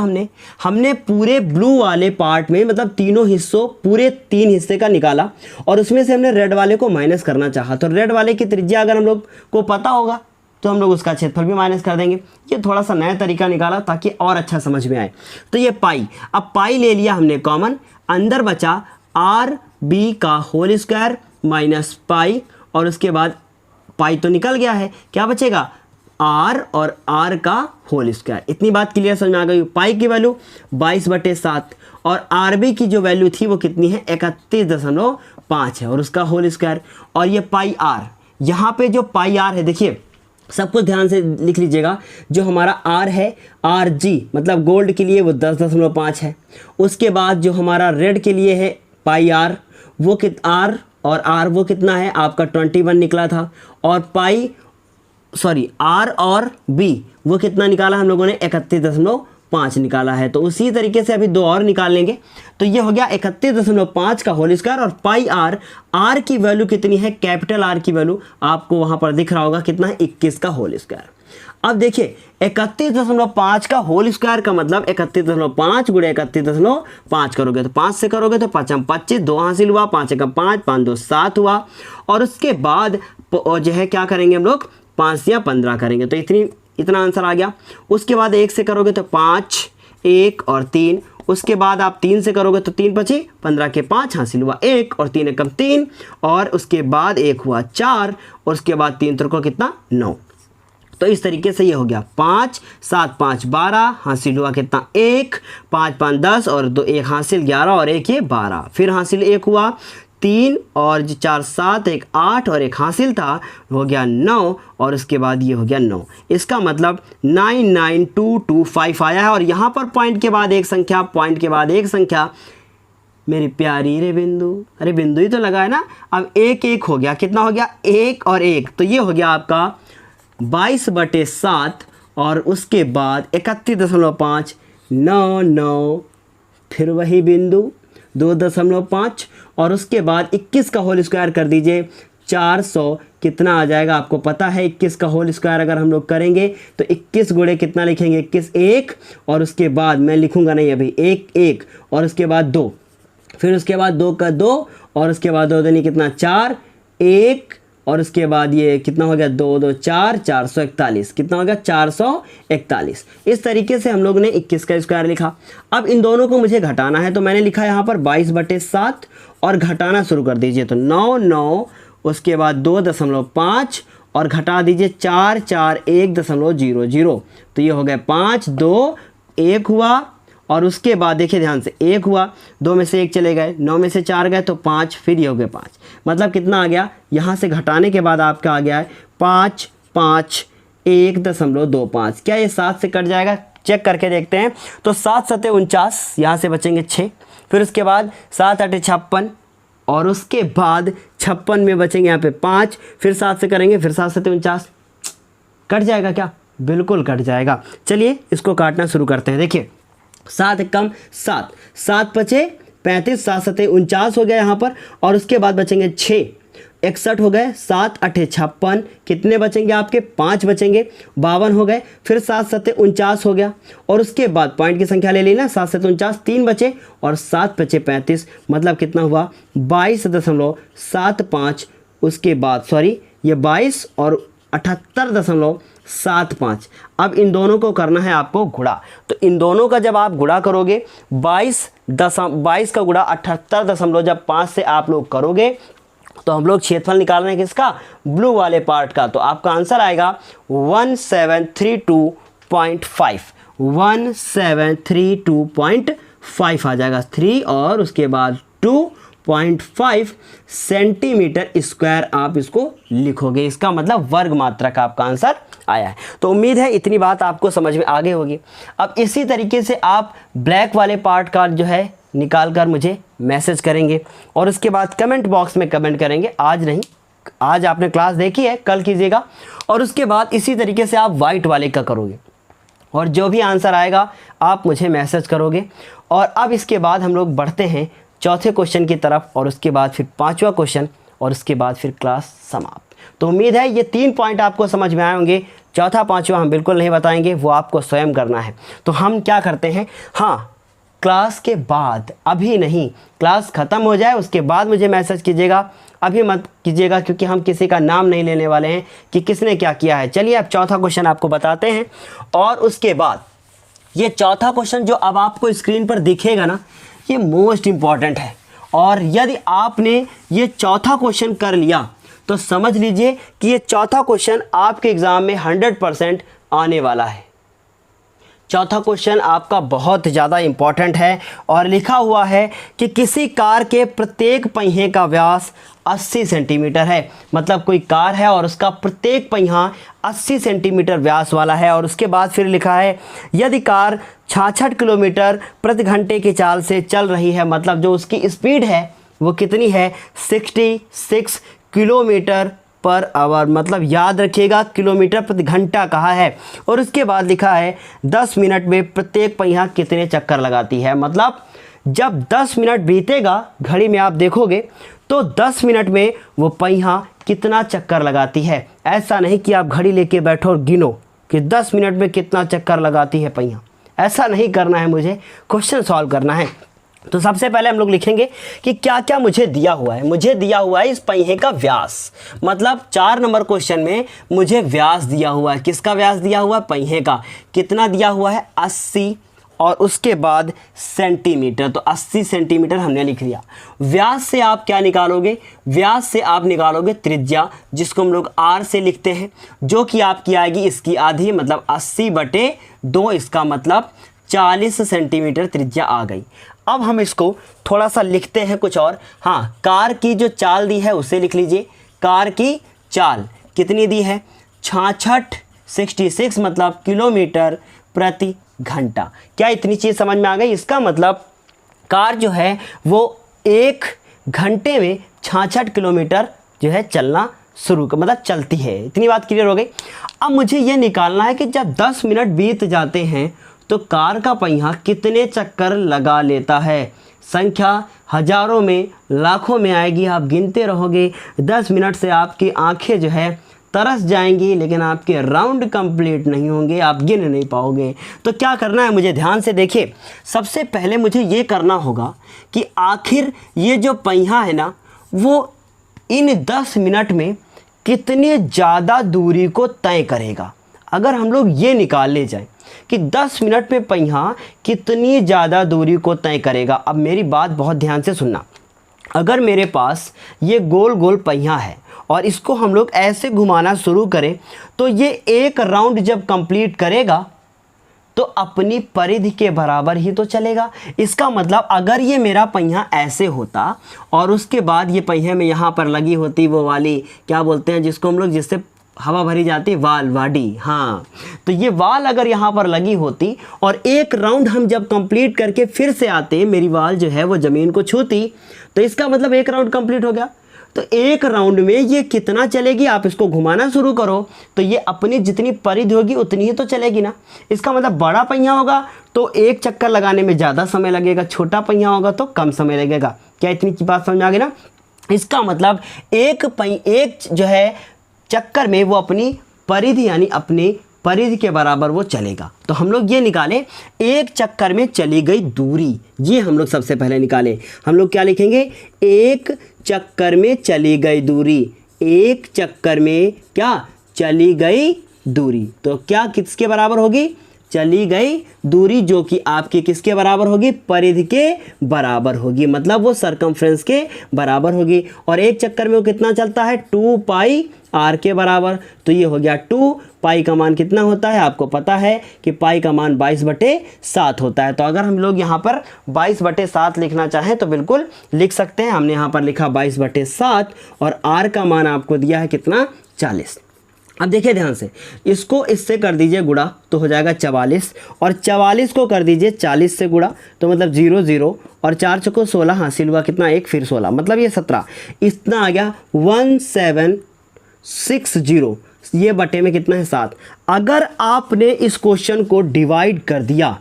Speaker 1: हमने पूरे ब्लू वाले पार्ट में, मतलब तीनों हिस्सों, पूरे 3 हिस्से का निकाला और उसमें से हमने रेड वाले को माइनस करना चाहा। तो रेड वाले की त्रिज्या अगर हम लोग को पता होगा तो हम लोग उसका क्षेत्रफल भी माइनस कर देंगे। ये थोड़ा सा नया तरीका निकाला ताकि और अच्छा समझ में आए। तो ये पाई, अब पाई ले लिया हमने कॉमन, अंदर बचा RB का होल स्क्वायर माइनस पाई और उसके बाद पाई तो निकल गया है, क्या बचेगा R और R का होल स्क्वायर। इतनी बात क्लियर समझ में आ गई। पाई की वैल्यू 22/7 और RB की जो वैल्यू थी वो कितनी है 31.5 है और उसका होल स्क्वायर। और ये पाई R, यहाँ पे जो पाई R है, देखिए सब कुछ ध्यान से लिख लीजिएगा, जो हमारा R है RG मतलब गोल्ड के लिए वो 10.5 है। उसके बाद जो हमारा रेड के लिए है पाई R, वो R और R वो कितना है आपका 21 निकला था। और R और B वो कितना निकाला हम लोगों ने 31.5 निकाला है। तो उसी तरीके से अभी 2 और निकाल लेंगे। तो ये हो गया 31.5 का होल स्क्वायर और पाई R की वैल्यू कितनी है, कैपिटल R की वैल्यू आपको वहाँ पर दिख रहा होगा कितना है 21 का होल स्क्वायर। अब देखिए 31.5 का होल स्क्वायर का मतलब 31.5 गुणे 31.5 करोगे तो 5 से करोगे तो 5 25, 2 हासिल हुआ, 5 1 5, 5 2 7 हुआ। और उसके बाद जो है क्या करेंगे हम लोग 5 या 15 करेंगे तो इतना आंसर आ गया। उसके बाद 1 से करोगे तो 5, 1 और 3। उसके बाद आप 3 से करोगे तो 3 5 15 के 5 हासिल हुआ 1 और 3 एकम 3 और उसके बाद 1 हुआ 4 और उसके बाद 3 त्रिकोण कितना 9। तो इस तरीके से ये हो गया 5 7 5 12 हासिल हुआ कितना 1, 5 5 10 और 2 1 हासिल 11 और 1 ये 12। फिर हासिल 1 हुआ 3 और 4 7 1 8 और 1 हासिल था हो गया 9 और उसके बाद ये हो गया 9। इसका मतलब 99225 आया है। और यहाँ पर पॉइंट के बाद एक संख्या, पॉइंट के बाद एक संख्या, मेरी प्यारी रे बिंदु, अरे बिंदु ही तो लगा है ना। अब 1 1 हो गया, कितना हो गया 1 और 1, तो ये हो गया आपका 22/7 और उसके बाद 31.5 9 9 फिर वही बिंदु 2.5 और उसके बाद 21 का होल स्क्वायर कर दीजिए 400 कितना आ जाएगा आपको पता है। 21 का होल स्क्वायर अगर हम लोग करेंगे तो 21 गुणे कितना लिखेंगे 21 1 और उसके बाद मैं लिखूंगा नहीं अभी 1 1 और उसके बाद 2, फिर उसके बाद 2 का 2 और उसके बाद 2 दूनी कितना 4 1 और उसके बाद ये कितना हो गया 2 2 4 441 कितना हो गया 441। इस तरीके से हम लोग ने 21 का स्क्वायर लिखा। अब इन दोनों को मुझे घटाना है तो मैंने लिखा यहाँ पर 22/7 और घटाना शुरू कर दीजिए तो 9 9 उसके बाद 2.5 और घटा दीजिए 4 4 1.00 तो ये हो गया 5 2 1 हुआ और उसके बाद देखिए ध्यान से 1 हुआ, 2 में से 1 चले गए, 9 में से 4 गए तो 5, फिर ये हो गया 5। मतलब कितना आ गया यहाँ से घटाने के बाद आपका आ गया है 5 5 1.25। क्या ये 7 से कट जाएगा? चेक करके देखते हैं। तो 7 7 49 यहाँ से बचेंगे 6, फिर उसके बाद 7 8 56 और उसके बाद 56 में बचेंगे यहाँ पे 5, फिर 7 से करेंगे, फिर 7 7 49 कट जाएगा क्या? बिल्कुल कट जाएगा। चलिए इसको काटना शुरू करते हैं। देखिए 7 कम 7 7 बचे 35 7 7 49 हो गया यहाँ पर और उसके बाद बचेंगे 6 61 हो गए, 7 8 56 कितने बचेंगे आपके 5 बचेंगे 52 हो गए, फिर 7 7 49 हो गया और उसके बाद पॉइंट की संख्या ले ली ना 7 7 49 3 बचे और 7 बचे 35 मतलब कितना हुआ 22.75। उसके बाद सॉरी ये 22 और 78.75। अब इन दोनों को करना है आपको गुणा। तो इन दोनों का जब आप गुणा करोगे 22 का गुणा 78.5 से आप लोग करोगे तो हम लोग क्षेत्रफल निकाल रहे हैं किसका? ब्लू वाले पार्ट का। तो आपका आंसर आएगा 1732.5 1732.5 आ जाएगा 3 और उसके बाद 2.5 सेंटीमीटर स्क्वायर आप इसको लिखोगे। इसका मतलब वर्ग मात्रा का आपका आंसर आया है। तो उम्मीद है इतनी बात आपको समझ में आ गई होगी। अब इसी तरीके से आप ब्लैक वाले पार्ट का जो है निकाल कर मुझे मैसेज करेंगे और उसके बाद कमेंट बॉक्स में कमेंट करेंगे। आज नहीं, आज आपने क्लास देखी है, कल कीजिएगा। और उसके बाद इसी तरीके से आप वाइट वाले का करोगे और जो भी आंसर आएगा आप मुझे मैसेज करोगे। और अब इसके बाद हम लोग बढ़ते हैं चौथे क्वेश्चन की तरफ और उसके बाद फिर 5वां क्वेश्चन और उसके बाद फिर क्लास समाप्त। तो उम्मीद है ये 3 पॉइंट आपको समझ में आए होंगे। चौथा 5वां हम बिल्कुल नहीं बताएंगे, वो आपको स्वयं करना है। तो हम क्या करते हैं, हाँ क्लास के बाद, अभी नहीं, क्लास ख़त्म हो जाए उसके बाद मुझे मैसेज कीजिएगा, अभी मत कीजिएगा क्योंकि हम किसी का नाम नहीं लेने वाले हैं कि किसने क्या किया है। चलिए अब चौथा क्वेश्चन आपको बताते हैं और उसके बाद ये चौथा क्वेश्चन जो अब आपको स्क्रीन पर दिखेगा ना, ये मोस्ट इम्पॉर्टेंट है। और यदि आपने ये चौथा क्वेश्चन कर लिया तो समझ लीजिए कि ये चौथा क्वेश्चन आपके एग्ज़ाम में 100% आने वाला है। चौथा क्वेश्चन आपका बहुत ज़्यादा इम्पॉर्टेंट है और लिखा हुआ है कि किसी कार के प्रत्येक पहिए का व्यास 80 सेंटीमीटर है। मतलब कोई कार है और उसका प्रत्येक पहिया 80 सेंटीमीटर व्यास वाला है। और उसके बाद फिर लिखा है यदि कार 66 किलोमीटर प्रति घंटे की चाल से चल रही है, मतलब जो उसकी स्पीड है वो कितनी है 66 किलोमीटर पर आवर। मतलब याद रखिएगा किलोमीटर प्रति घंटा कहा है। और उसके बाद लिखा है 10 मिनट में प्रत्येक पहिया कितने चक्कर लगाती है। मतलब जब 10 मिनट बीतेगा घड़ी में आप देखोगे तो 10 मिनट में वो पहिया कितना चक्कर लगाती है। ऐसा नहीं कि आप घड़ी लेके बैठो और गिनो कि 10 मिनट में कितना चक्कर लगाती है पहिया। ऐसा नहीं करना है, मुझे क्वेश्चन सॉल्व करना है। तो सबसे पहले हम लोग लिखेंगे कि क्या क्या मुझे दिया हुआ है। मुझे दिया हुआ है इस पहिए का व्यास, मतलब 4 नंबर क्वेश्चन में मुझे व्यास दिया हुआ है। किसका व्यास दिया हुआ है? पहिए का। कितना दिया हुआ है? 80, और उसके बाद सेंटीमीटर, तो 80 सेंटीमीटर हमने लिख लिया। व्यास से आप क्या निकालोगे? व्यास से आप निकालोगे त्रिज्या, जिसको हम लोग r से लिखते हैं, जो कि आपकी आएगी इसकी आधी, मतलब 80/2, इसका मतलब 40 सेंटीमीटर त्रिज्या आ गई। अब हम इसको थोड़ा सा लिखते हैं कुछ और। हाँ, कार की जो चाल दी है उसे लिख लीजिए। कार की चाल कितनी दी है? 66 मतलब किलोमीटर प्रति घंटा। क्या इतनी चीज़ समझ में आ गई? इसका मतलब कार जो है वो 1 घंटे में 66 किलोमीटर जो है चलना शुरू कर, मतलब चलती है। इतनी बात क्लियर हो गई। अब मुझे ये निकालना है कि जब 10 मिनट बीत जाते हैं तो कार का पहिया कितने चक्कर लगा लेता है। संख्या हजारों में, लाखों में आएगी, आप गिनते रहोगे। 10 मिनट से आपकी आंखें जो है तरस जाएंगी, लेकिन आपके राउंड कंप्लीट नहीं होंगे, आप गिन नहीं पाओगे। तो क्या करना है मुझे? ध्यान से देखिए। सबसे पहले मुझे ये करना होगा कि आखिर ये जो पहिया है ना, वो इन 10 मिनट में कितनी ज़्यादा दूरी को तय करेगा। अगर हम लोग ये निकाल ले जाए कि 10 मिनट में पहिया कितनी ज़्यादा दूरी को तय करेगा। अब मेरी बात बहुत ध्यान से सुनना। अगर मेरे पास ये गोल गोल पहिया है और इसको हम लोग ऐसे घुमाना शुरू करें, तो ये एक राउंड जब कंप्लीट करेगा तो अपनी परिधि के बराबर ही तो चलेगा। इसका मतलब अगर ये मेरा पहिया ऐसे होता और उसके बाद ये पहिया में यहाँ पर लगी होती वो वाली, क्या बोलते हैं जिसको हम लोग, जिससे हवा भरी जाती है, वाल, वाडी। हाँ, तो ये वाल अगर यहाँ पर लगी होती और एक राउंड हम जब कंप्लीट करके फिर से आते, मेरी वाल जो है वो ज़मीन को छूती, तो इसका मतलब एक राउंड कंप्लीट हो गया। तो एक राउंड में ये कितना चलेगी? आप इसको घुमाना शुरू करो तो ये अपनी जितनी परिधि होगी उतनी ही तो चलेगी ना। इसका मतलब बड़ा पहिया होगा तो एक चक्कर लगाने में ज़्यादा समय लगेगा, छोटा पहिया होगा तो कम समय लगेगा। क्या इतनी बात समझ आ गई ना? इसका मतलब एक जो है चक्कर में वो अपनी परिधि, यानी अपनी परिधि के बराबर वो चलेगा। तो हम लोग ये निकालें, एक चक्कर में चली गई दूरी, ये हम लोग सबसे पहले निकालें। हम लोग क्या लिखेंगे? एक चक्कर में चली गई दूरी। एक चक्कर में क्या चली गई दूरी, तो क्या किसके बराबर होगी? चली गई दूरी, जो कि आपकी किसके बराबर होगी? परिधि के बराबर होगी, मतलब वो सरकमफ्रेंस के बराबर होगी। और एक चक्कर में वो कितना चलता है? 2 पाई r के बराबर। तो ये हो गया 2 पाई का मान कितना होता है? आपको पता है कि पाई का मान 22/7 होता है। तो अगर हम लोग यहाँ पर 22/7 लिखना चाहें तो बिल्कुल लिख सकते हैं। हमने यहाँ पर लिखा 22/7 और r का मान आपको दिया है कितना? 40। अब देखिए ध्यान से, इसको इससे कर दीजिए गुणा तो हो जाएगा 44, और 44 को कर दीजिए 40 से गुणा तो मतलब 0 0, और 4 चौको 16 हासिल हुआ, कितना? 1 फिर 16, मतलब ये 17, इतना आ गया 1760। ये बटे में कितना है? 7। अगर आपने इस क्वेश्चन को डिवाइड कर दिया,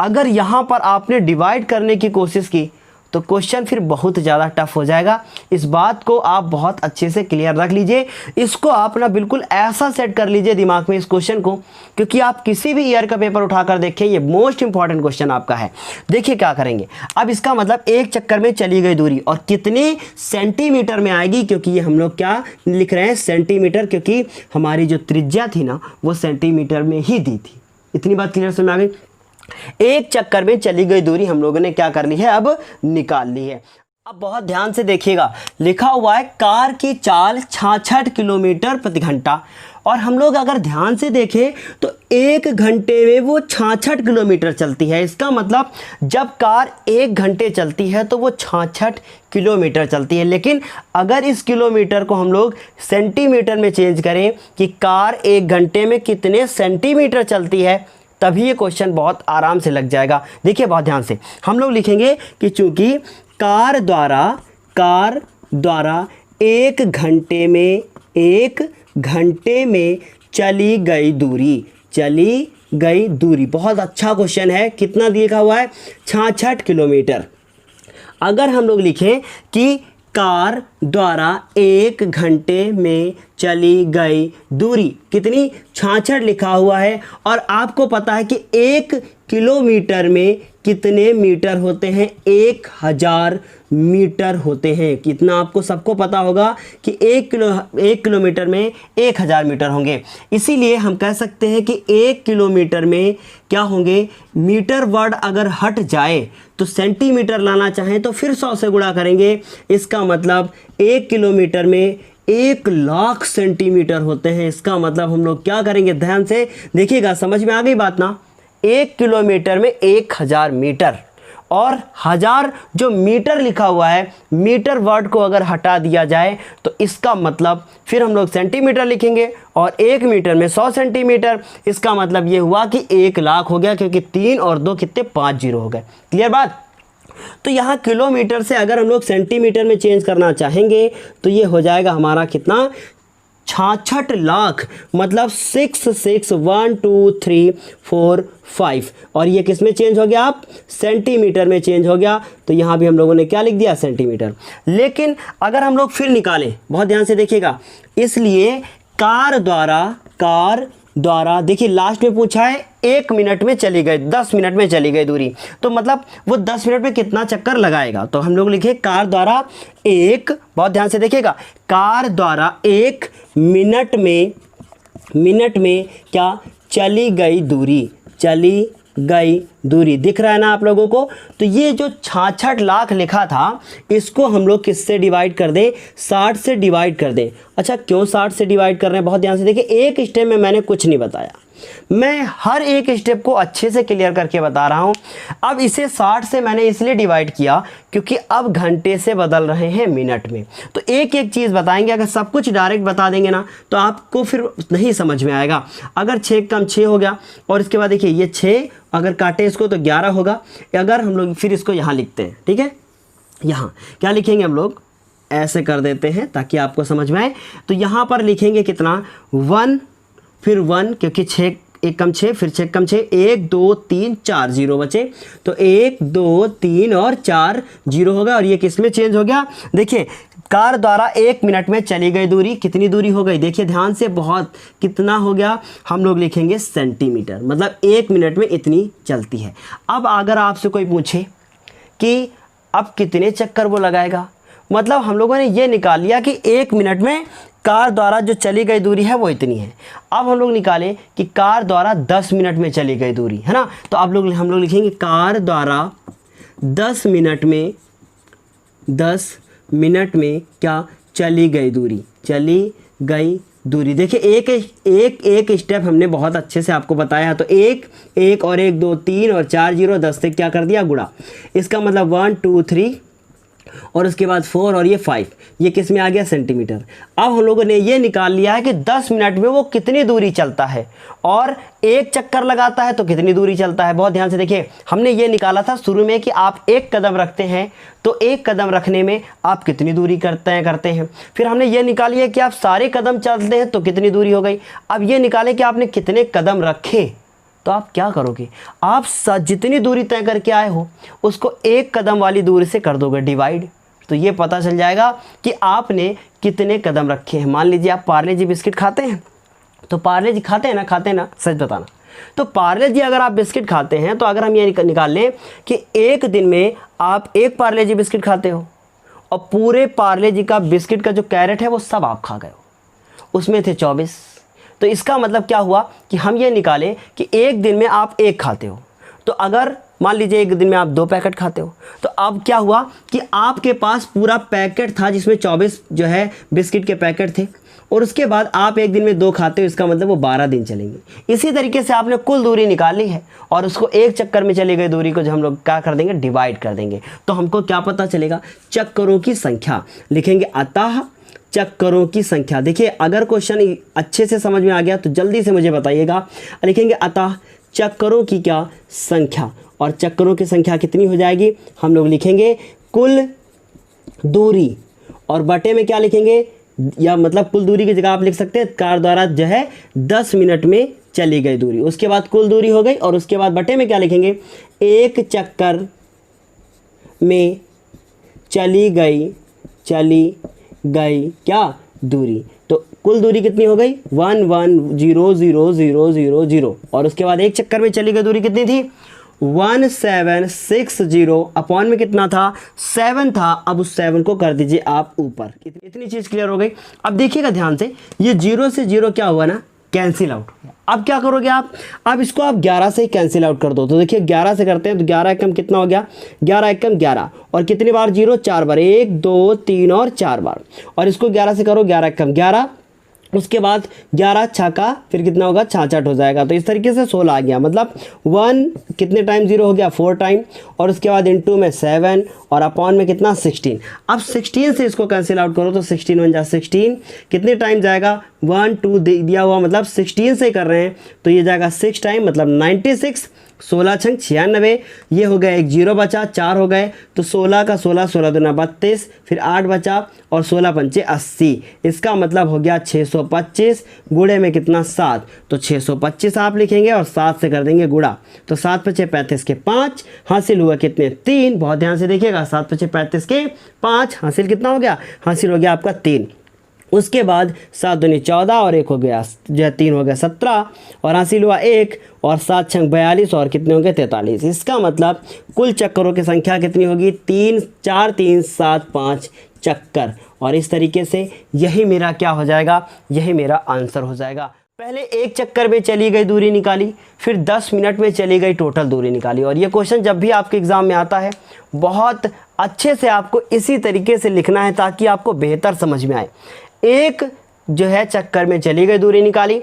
Speaker 1: अगर यहाँ पर आपने डिवाइड करने की कोशिश की तो क्वेश्चन फिर बहुत ज़्यादा टफ हो जाएगा। इस बात को आप बहुत अच्छे से क्लियर रख लीजिए। इसको आप ना बिल्कुल ऐसा सेट कर लीजिए दिमाग में इस क्वेश्चन को, क्योंकि आप किसी भी ईयर का पेपर उठाकर देखें, ये मोस्ट इंपॉर्टेंट क्वेश्चन आपका है। देखिए क्या करेंगे। अब इसका मतलब एक चक्कर में चली गई दूरी और कितने सेंटीमीटर में आएगी, क्योंकि ये हम लोग क्या लिख रहे हैं? सेंटीमीटर, क्योंकि हमारी जो त्रिज्या थी ना वो सेंटीमीटर में ही दी थी। इतनी बात क्लियर समझ में आ गई? एक चक्कर में चली गई दूरी हम लोगों ने क्या कर ली है? अब निकाल ली है। अब बहुत ध्यान से देखिएगा, लिखा हुआ है कार की चाल 66 किलोमीटर प्रति घंटा, और हम लोग अगर ध्यान से देखें तो 1 घंटे में वो 66 किलोमीटर चलती है। इसका मतलब जब कार 1 घंटे चलती है तो वो 66 किलोमीटर चलती है। लेकिन अगर इस किलोमीटर को हम लोग सेंटीमीटर में चेंज करें कि कार 1 घंटे में कितने सेंटीमीटर चलती है, तभी ये क्वेश्चन बहुत आराम से लग जाएगा। देखिए बहुत ध्यान से, हम लोग लिखेंगे कि चूंकि कार द्वारा 1 घंटे में चली गई दूरी, बहुत अच्छा क्वेश्चन है। कितना लिखा हुआ है? 66 किलोमीटर। अगर हम लोग लिखें कि कार द्वारा 1 घंटे में चली गई दूरी कितनी? 66 लिखा हुआ है, और आपको पता है कि 1 किलोमीटर में कितने मीटर होते हैं? 1000 मीटर होते हैं। कितना आपको सबको पता होगा कि 1 किलोमीटर में 1000 मीटर होंगे। इसीलिए हम कह सकते हैं कि 1 किलोमीटर में क्या होंगे, मीटर वर्ड अगर हट जाए तो सेंटीमीटर लाना चाहें तो फिर 100 से गुणा करेंगे। इसका मतलब 1 किलोमीटर में 1,00,000 सेंटीमीटर होते हैं। इसका मतलब हम लोग क्या करेंगे, ध्यान से देखिएगा, समझ में आ गई बात ना। 1 किलोमीटर में 1000 मीटर, और 1000 जो मीटर लिखा हुआ है, मीटर वर्ड को अगर हटा दिया जाए तो इसका मतलब फिर हम लोग सेंटीमीटर लिखेंगे, और 1 मीटर में 100 सेंटीमीटर। इसका मतलब ये हुआ कि 1,00,000 हो गया, क्योंकि 3 और 2 कितने, 5 जीरो हो गए। क्लियर बात। तो यहाँ किलोमीटर से अगर हम लोग सेंटीमीटर में चेंज करना चाहेंगे तो ये हो जाएगा हमारा कितना, 66 लाख, मतलब 6 6 1 2 3 4 5, और ये किस में चेंज हो गया, आप सेंटीमीटर में चेंज हो गया। तो यहाँ भी हम लोगों ने क्या लिख दिया, सेंटीमीटर। लेकिन अगर हम लोग फिर निकालें, बहुत ध्यान से देखिएगा, इसलिए कार द्वारा देखिए लास्ट में पूछा है 1 मिनट में चली गई, 10 मिनट में चली गई दूरी, तो मतलब वो 10 मिनट में कितना चक्कर लगाएगा। तो हम लोग लिखे कार द्वारा एक, बहुत ध्यान से देखिएगा, कार द्वारा 1 मिनट में क्या, चली गई दूरी, दिख रहा है ना आप लोगों को। तो ये जो 66 लाख लिखा था, इसको हम लोग किससे डिवाइड कर दें, 60 से डिवाइड कर दें। अच्छा, क्यों 60 से डिवाइड कर रहे हैं, बहुत ध्यान से देखिए, एक स्टेप में मैंने कुछ नहीं बताया, मैं हर एक स्टेप को अच्छे से क्लियर करके बता रहा हूँ। अब इसे 60 से मैंने इसलिए डिवाइड किया क्योंकि अब घंटे से बदल रहे हैं मिनट में, तो एक एक चीज़ बताएंगे। अगर सब कुछ डायरेक्ट बता देंगे ना तो आपको फिर नहीं समझ में आएगा। अगर 6 कम 6 हो गया, और इसके बाद देखिए ये 6 अगर काटे इसको तो 11 होगा। अगर हम लोग फिर इसको यहाँ लिखते हैं, ठीक है, यहाँ क्या लिखेंगे हम लोग, ऐसे कर देते हैं ताकि आपको समझ में आए। तो यहाँ पर लिखेंगे कितना, 1, फिर 1, क्योंकि 6 1 कम 6, फिर 6 कम 6, 1 2 3 4 जीरो बचे, तो 1 2 3 और 4 जीरो होगा। और ये किस में चेंज हो गया, देखिए, कार द्वारा 1 मिनट में चली गई दूरी, कितनी दूरी हो गई, देखिए ध्यान से, बहुत, कितना हो गया, हम लोग लिखेंगे सेंटीमीटर, मतलब 1 मिनट में इतनी चलती है। अब अगर आपसे कोई पूछे कि अब कितने चक्कर वो लगाएगा, मतलब हम लोगों ने ये निकाल लिया कि 1 मिनट में कार द्वारा जो चली गई दूरी है वो इतनी है। अब हम लोग निकालें कि कार द्वारा 10 मिनट में चली गई दूरी, है ना, तो हम लोग लिखेंगे कार द्वारा 10 मिनट में क्या, चली गई दूरी। देखिए एक स्टेप हमने बहुत अच्छे से आपको बताया है। तो 1 और 1 2 3 और 4 जीरो, 10 से क्या कर दिया, गुणा। इसका मतलब 1 2 3 और उसके बाद 4 और ये 5, ये किस में आ गया, सेंटीमीटर। अब हम लोगों ने ये निकाल लिया है कि 10 मिनट में वो कितनी दूरी चलता है, और एक चक्कर लगाता है तो कितनी दूरी चलता है। बहुत ध्यान से देखिए, हमने ये निकाला था शुरू में कि आप 1 कदम रखते हैं तो 1 कदम रखने में आप कितनी दूरी करते हैं। फिर हमने ये निकाली कि आप सारे कदम चलते हैं तो कितनी दूरी हो गई। अब ये निकालें कि आपने कितने कदम रखे, तो आप क्या करोगे, आप जितनी दूरी तय करके आए हो उसको 1 कदम वाली दूरी से कर दोगे डिवाइड, तो ये पता चल जाएगा कि आपने कितने कदम रखे हैं। मान लीजिए आप पार्ले जी बिस्किट खाते हैं, तो पार्ले जी खाते हैं ना, सच बताना। तो पार्ले जी अगर आप बिस्किट खाते हैं, तो अगर हम ये निकाल लें कि 1 दिन में आप 1 पार्ले जी बिस्किट खाते हो, और पूरे पार्ले जी का बिस्किट का जो कैरेट है वो सब आप खा गए हो, उसमें थे 24। तो इसका मतलब क्या हुआ कि हम ये निकालें कि 1 दिन में आप 1 खाते हो, तो अगर मान लीजिए 1 दिन में आप 2 पैकेट खाते हो, तो अब क्या हुआ कि आपके पास पूरा पैकेट था जिसमें 24 जो है बिस्किट के पैकेट थे, और उसके बाद आप 1 दिन में 2 खाते हो, इसका मतलब वो 12 दिन चलेंगे। इसी तरीके से आपने कुल दूरी निकाली है, और उसको 1 चक्कर में चली गई दूरी को जो हम लोग क्या कर देंगे, डिवाइड कर देंगे। तो हमको क्या पता चलेगा, चक्करों की संख्या लिखेंगे, अतः चक्करों की संख्या। देखिए अगर क्वेश्चन अच्छे से समझ में आ गया तो जल्दी से मुझे बताइएगा। लिखेंगे अतः चक्करों की क्या संख्या, और चक्करों की संख्या कितनी हो जाएगी, हम लोग लिखेंगे कुल दूरी, और बटे में क्या लिखेंगे, या मतलब कुल दूरी की जगह आप लिख सकते हैं कार द्वारा जो है 10 मिनट में चली गई दूरी, उसके बाद कुल दूरी हो गई, और उसके बाद बटे में क्या लिखेंगे, 1 चक्कर में चली गई क्या दूरी। तो कुल दूरी कितनी हो गई, 1 1 0 0 0 0 0, और उसके बाद 1 चक्कर में चली गई दूरी कितनी थी, 1760 अपॉन में कितना था 7 था। अब उस 7 को कर दीजिए आप ऊपर। इतनी चीज़ क्लियर हो गई। अब देखिएगा ध्यान से, ये 0 से 0 क्या हुआ ना, कैंसिल आउट हो गया। अब क्या करोगे आप, अब इसको आप 11 से ही कैंसिल आउट कर दो। तो देखिए 11 से करते हैं तो 11 एकम कितना हो गया, 11 एकम 11 और कितनी बार 0, 4 बार, 1 2 3 और 4 बार। और इसको 11 से करो, 11 एकम 11, उसके बाद 11 छक्का फिर कितना होगा 66 हो जाएगा। तो इस तरीके से 16 आ गया, मतलब 1 कितने टाइम 0 हो गया 4 टाइम, और उसके बाद इनटू में 7 और अपॉन में कितना 16। अब 16 से इसको कैंसिल आउट करो तो 16 1 जा 16, कितने टाइम जाएगा 1 2 दिया हुआ, मतलब 16 से कर रहे हैं तो ये जाएगा 6 टाइम, मतलब 96, 16 छंग 96, ये हो गया, एक 0 बचा, 4 हो गए तो 16 का 16, 16 दूना 32, फिर 8 बचा और 16 पंचे 80। इसका मतलब हो गया 625 गुणे में कितना 7, तो 625 आप लिखेंगे और 7 से कर देंगे गुणा, तो 7 पचे 35 के 5, हासिल हुआ कितने 3। बहुत ध्यान से देखिएगा, 7 पचे 35 के 5, हासिल कितना हो गया, हासिल हो गया आपका 3। उसके बाद 7 दूनी 14 और 1 हो गया जो 3 हो गया 17 और हासिल हुआ 1 और 7 छंग 42 और कितने होंगे 43। इसका मतलब कुल चक्करों की संख्या कितनी होगी 3 4 3 7 5 चक्कर। और इस तरीके से यही मेरा क्या हो जाएगा, यही मेरा आंसर हो जाएगा। पहले एक चक्कर में चली गई दूरी निकाली, फिर 10 मिनट में चली गई टोटल दूरी निकाली। और ये क्वेश्चन जब भी आपके एग्ज़ाम में आता है बहुत अच्छे से आपको इसी तरीके से लिखना है ताकि आपको बेहतर समझ में आए। एक जो है चक्कर में चली गई दूरी निकाली,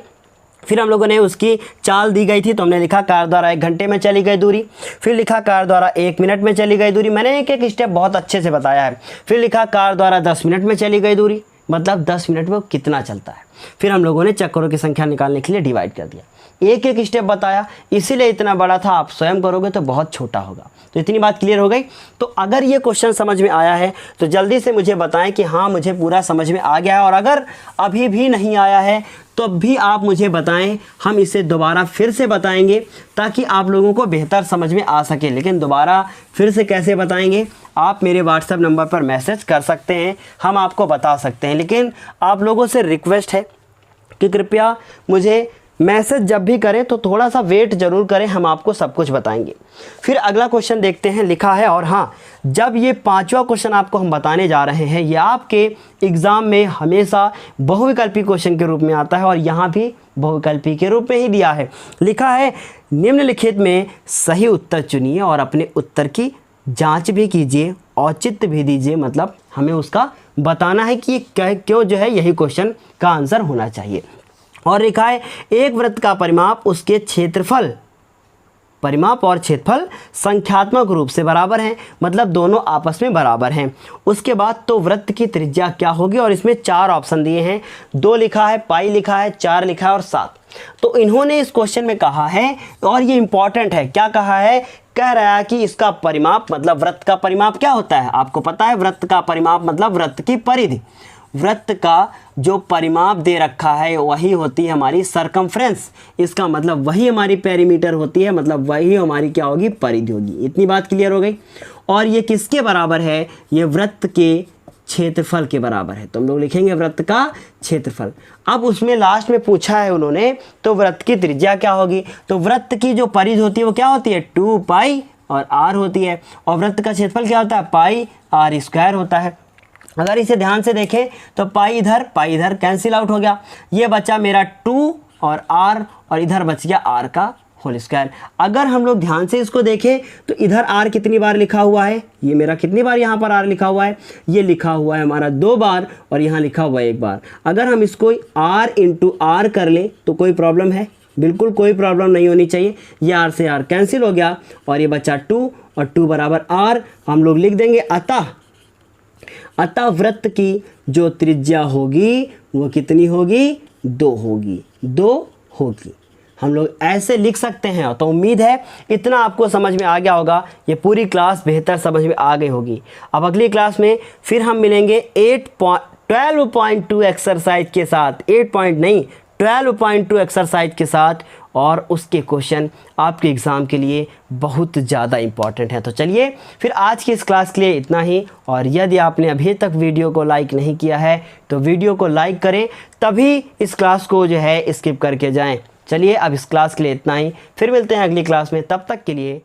Speaker 1: फिर हम लोगों ने उसकी चाल दी गई थी तो हमने लिखा कार द्वारा 1 घंटे में चली गई दूरी, फिर लिखा कार द्वारा 1 मिनट में चली गई दूरी, मैंने एक एक स्टेप बहुत अच्छे से बताया है। फिर लिखा कार द्वारा 10 मिनट में चली गई दूरी, मतलब 10 मिनट में वो कितना चलता है। फिर हम लोगों ने चक्करों की संख्या निकालने के लिए डिवाइड कर दिया, एक एक स्टेप बताया, इसीलिए इतना बड़ा था। आप स्वयं करोगे तो बहुत छोटा होगा। तो इतनी बात क्लियर हो गई। तो अगर ये क्वेश्चन समझ में आया है तो जल्दी से मुझे बताएं कि हाँ मुझे पूरा समझ में आ गया है, और अगर अभी भी नहीं आया है तो भी आप मुझे बताएं, हम इसे दोबारा फिर से बताएंगे ताकि आप लोगों को बेहतर समझ में आ सके। लेकिन दोबारा फिर से कैसे बताएंगे, आप मेरे व्हाट्सएप नंबर पर मैसेज कर सकते हैं, हम आपको बता सकते हैं। लेकिन आप लोगों से रिक्वेस्ट है कि कृपया मुझे मैसेज जब भी करें तो थोड़ा सा वेट ज़रूर करें, हम आपको सब कुछ बताएंगे। फिर अगला क्वेश्चन देखते हैं, लिखा है, और हाँ जब ये 5वां क्वेश्चन आपको हम बताने जा रहे हैं, ये आपके एग्ज़ाम में हमेशा बहुविकल्पी क्वेश्चन के रूप में आता है और यहाँ भी बहुविकल्पी के रूप में ही दिया है। लिखा है निम्नलिखित में सही उत्तर चुनिए और अपने उत्तर की जाँच भी कीजिए, औचित्य भी दीजिए, मतलब हमें उसका बताना है कि क्यों जो है यही क्वेश्चन का आंसर होना चाहिए। और लिखा है एक वृत्त का परिमाप उसके क्षेत्रफल, परिमाप और क्षेत्रफल संख्यात्मक रूप से बराबर हैं, मतलब दोनों आपस में बराबर हैं। उसके बाद तो वृत्त की त्रिज्या क्या होगी, और इसमें 4 ऑप्शन दिए हैं, 2 लिखा है, पाई लिखा है, 4 लिखा है और 7। तो इन्होंने इस क्वेश्चन में कहा है, और ये इंपॉर्टेंट है, क्या कहा है, कह रहा है कि इसका परिमाप मतलब वृत्त का परिमाप क्या होता है, आपको पता है वृत्त का परिमाप मतलब वृत्त की परिधि। वृत्त का जो परिमाप दे रखा है वही होती है हमारी सरकमफ्रेंस, इसका मतलब वही हमारी पेरीमीटर होती है, मतलब वही हमारी क्या होगी परिधि होगी। इतनी बात क्लियर हो गई। और ये किसके बराबर है, ये वृत्त के क्षेत्रफल के बराबर है। तो हम लोग लिखेंगे वृत्त का क्षेत्रफल। अब उसमें लास्ट में पूछा है उन्होंने, तो वृत्त की त्रिज्या क्या होगी, तो वृत्त की जो परिधि होती है वो क्या होती है 2 पाई और r होती है, और वृत्त का क्षेत्रफल क्या होता है पाई r स्क्वायर होता है। अगर इसे ध्यान से देखें तो पाई इधर कैंसिल आउट हो गया, ये बचा मेरा 2 और r और इधर बच गया r का होल स्क्वायर। अगर हम लोग ध्यान से इसको देखें तो इधर r कितनी बार लिखा हुआ है, ये मेरा कितनी बार यहाँ पर r लिखा हुआ है, ये लिखा हुआ है हमारा 2 बार और यहाँ लिखा हुआ है 1 बार। अगर हम इसको r इंटू r कर लें तो कोई प्रॉब्लम है, बिल्कुल कोई प्रॉब्लम नहीं होनी चाहिए। ये r से r कैंसिल हो गया और ये बचा 2 और 2 बराबर r, हम लोग लिख देंगे अतः वृत्त की जो त्रिज्या होगी वो कितनी होगी 2 होगी। हम लोग ऐसे लिख सकते हैं। तो उम्मीद है इतना आपको समझ में आ गया होगा, ये पूरी क्लास बेहतर समझ में आ गई होगी। अब अगली क्लास में फिर हम मिलेंगे 12.2 एक्सरसाइज के साथ, 12.2 एक्सरसाइज के साथ, और उसके क्वेश्चन आपके एग्ज़ाम के लिए बहुत ज़्यादा इम्पॉर्टेंट है। तो चलिए फिर आज की इस क्लास के लिए इतना ही, और यदि आपने अभी तक वीडियो को लाइक नहीं किया है तो वीडियो को लाइक करें, तभी इस क्लास को जो है स्किप करके जाएं। चलिए अब इस क्लास के लिए इतना ही, फिर मिलते हैं अगली क्लास में, तब तक के लिए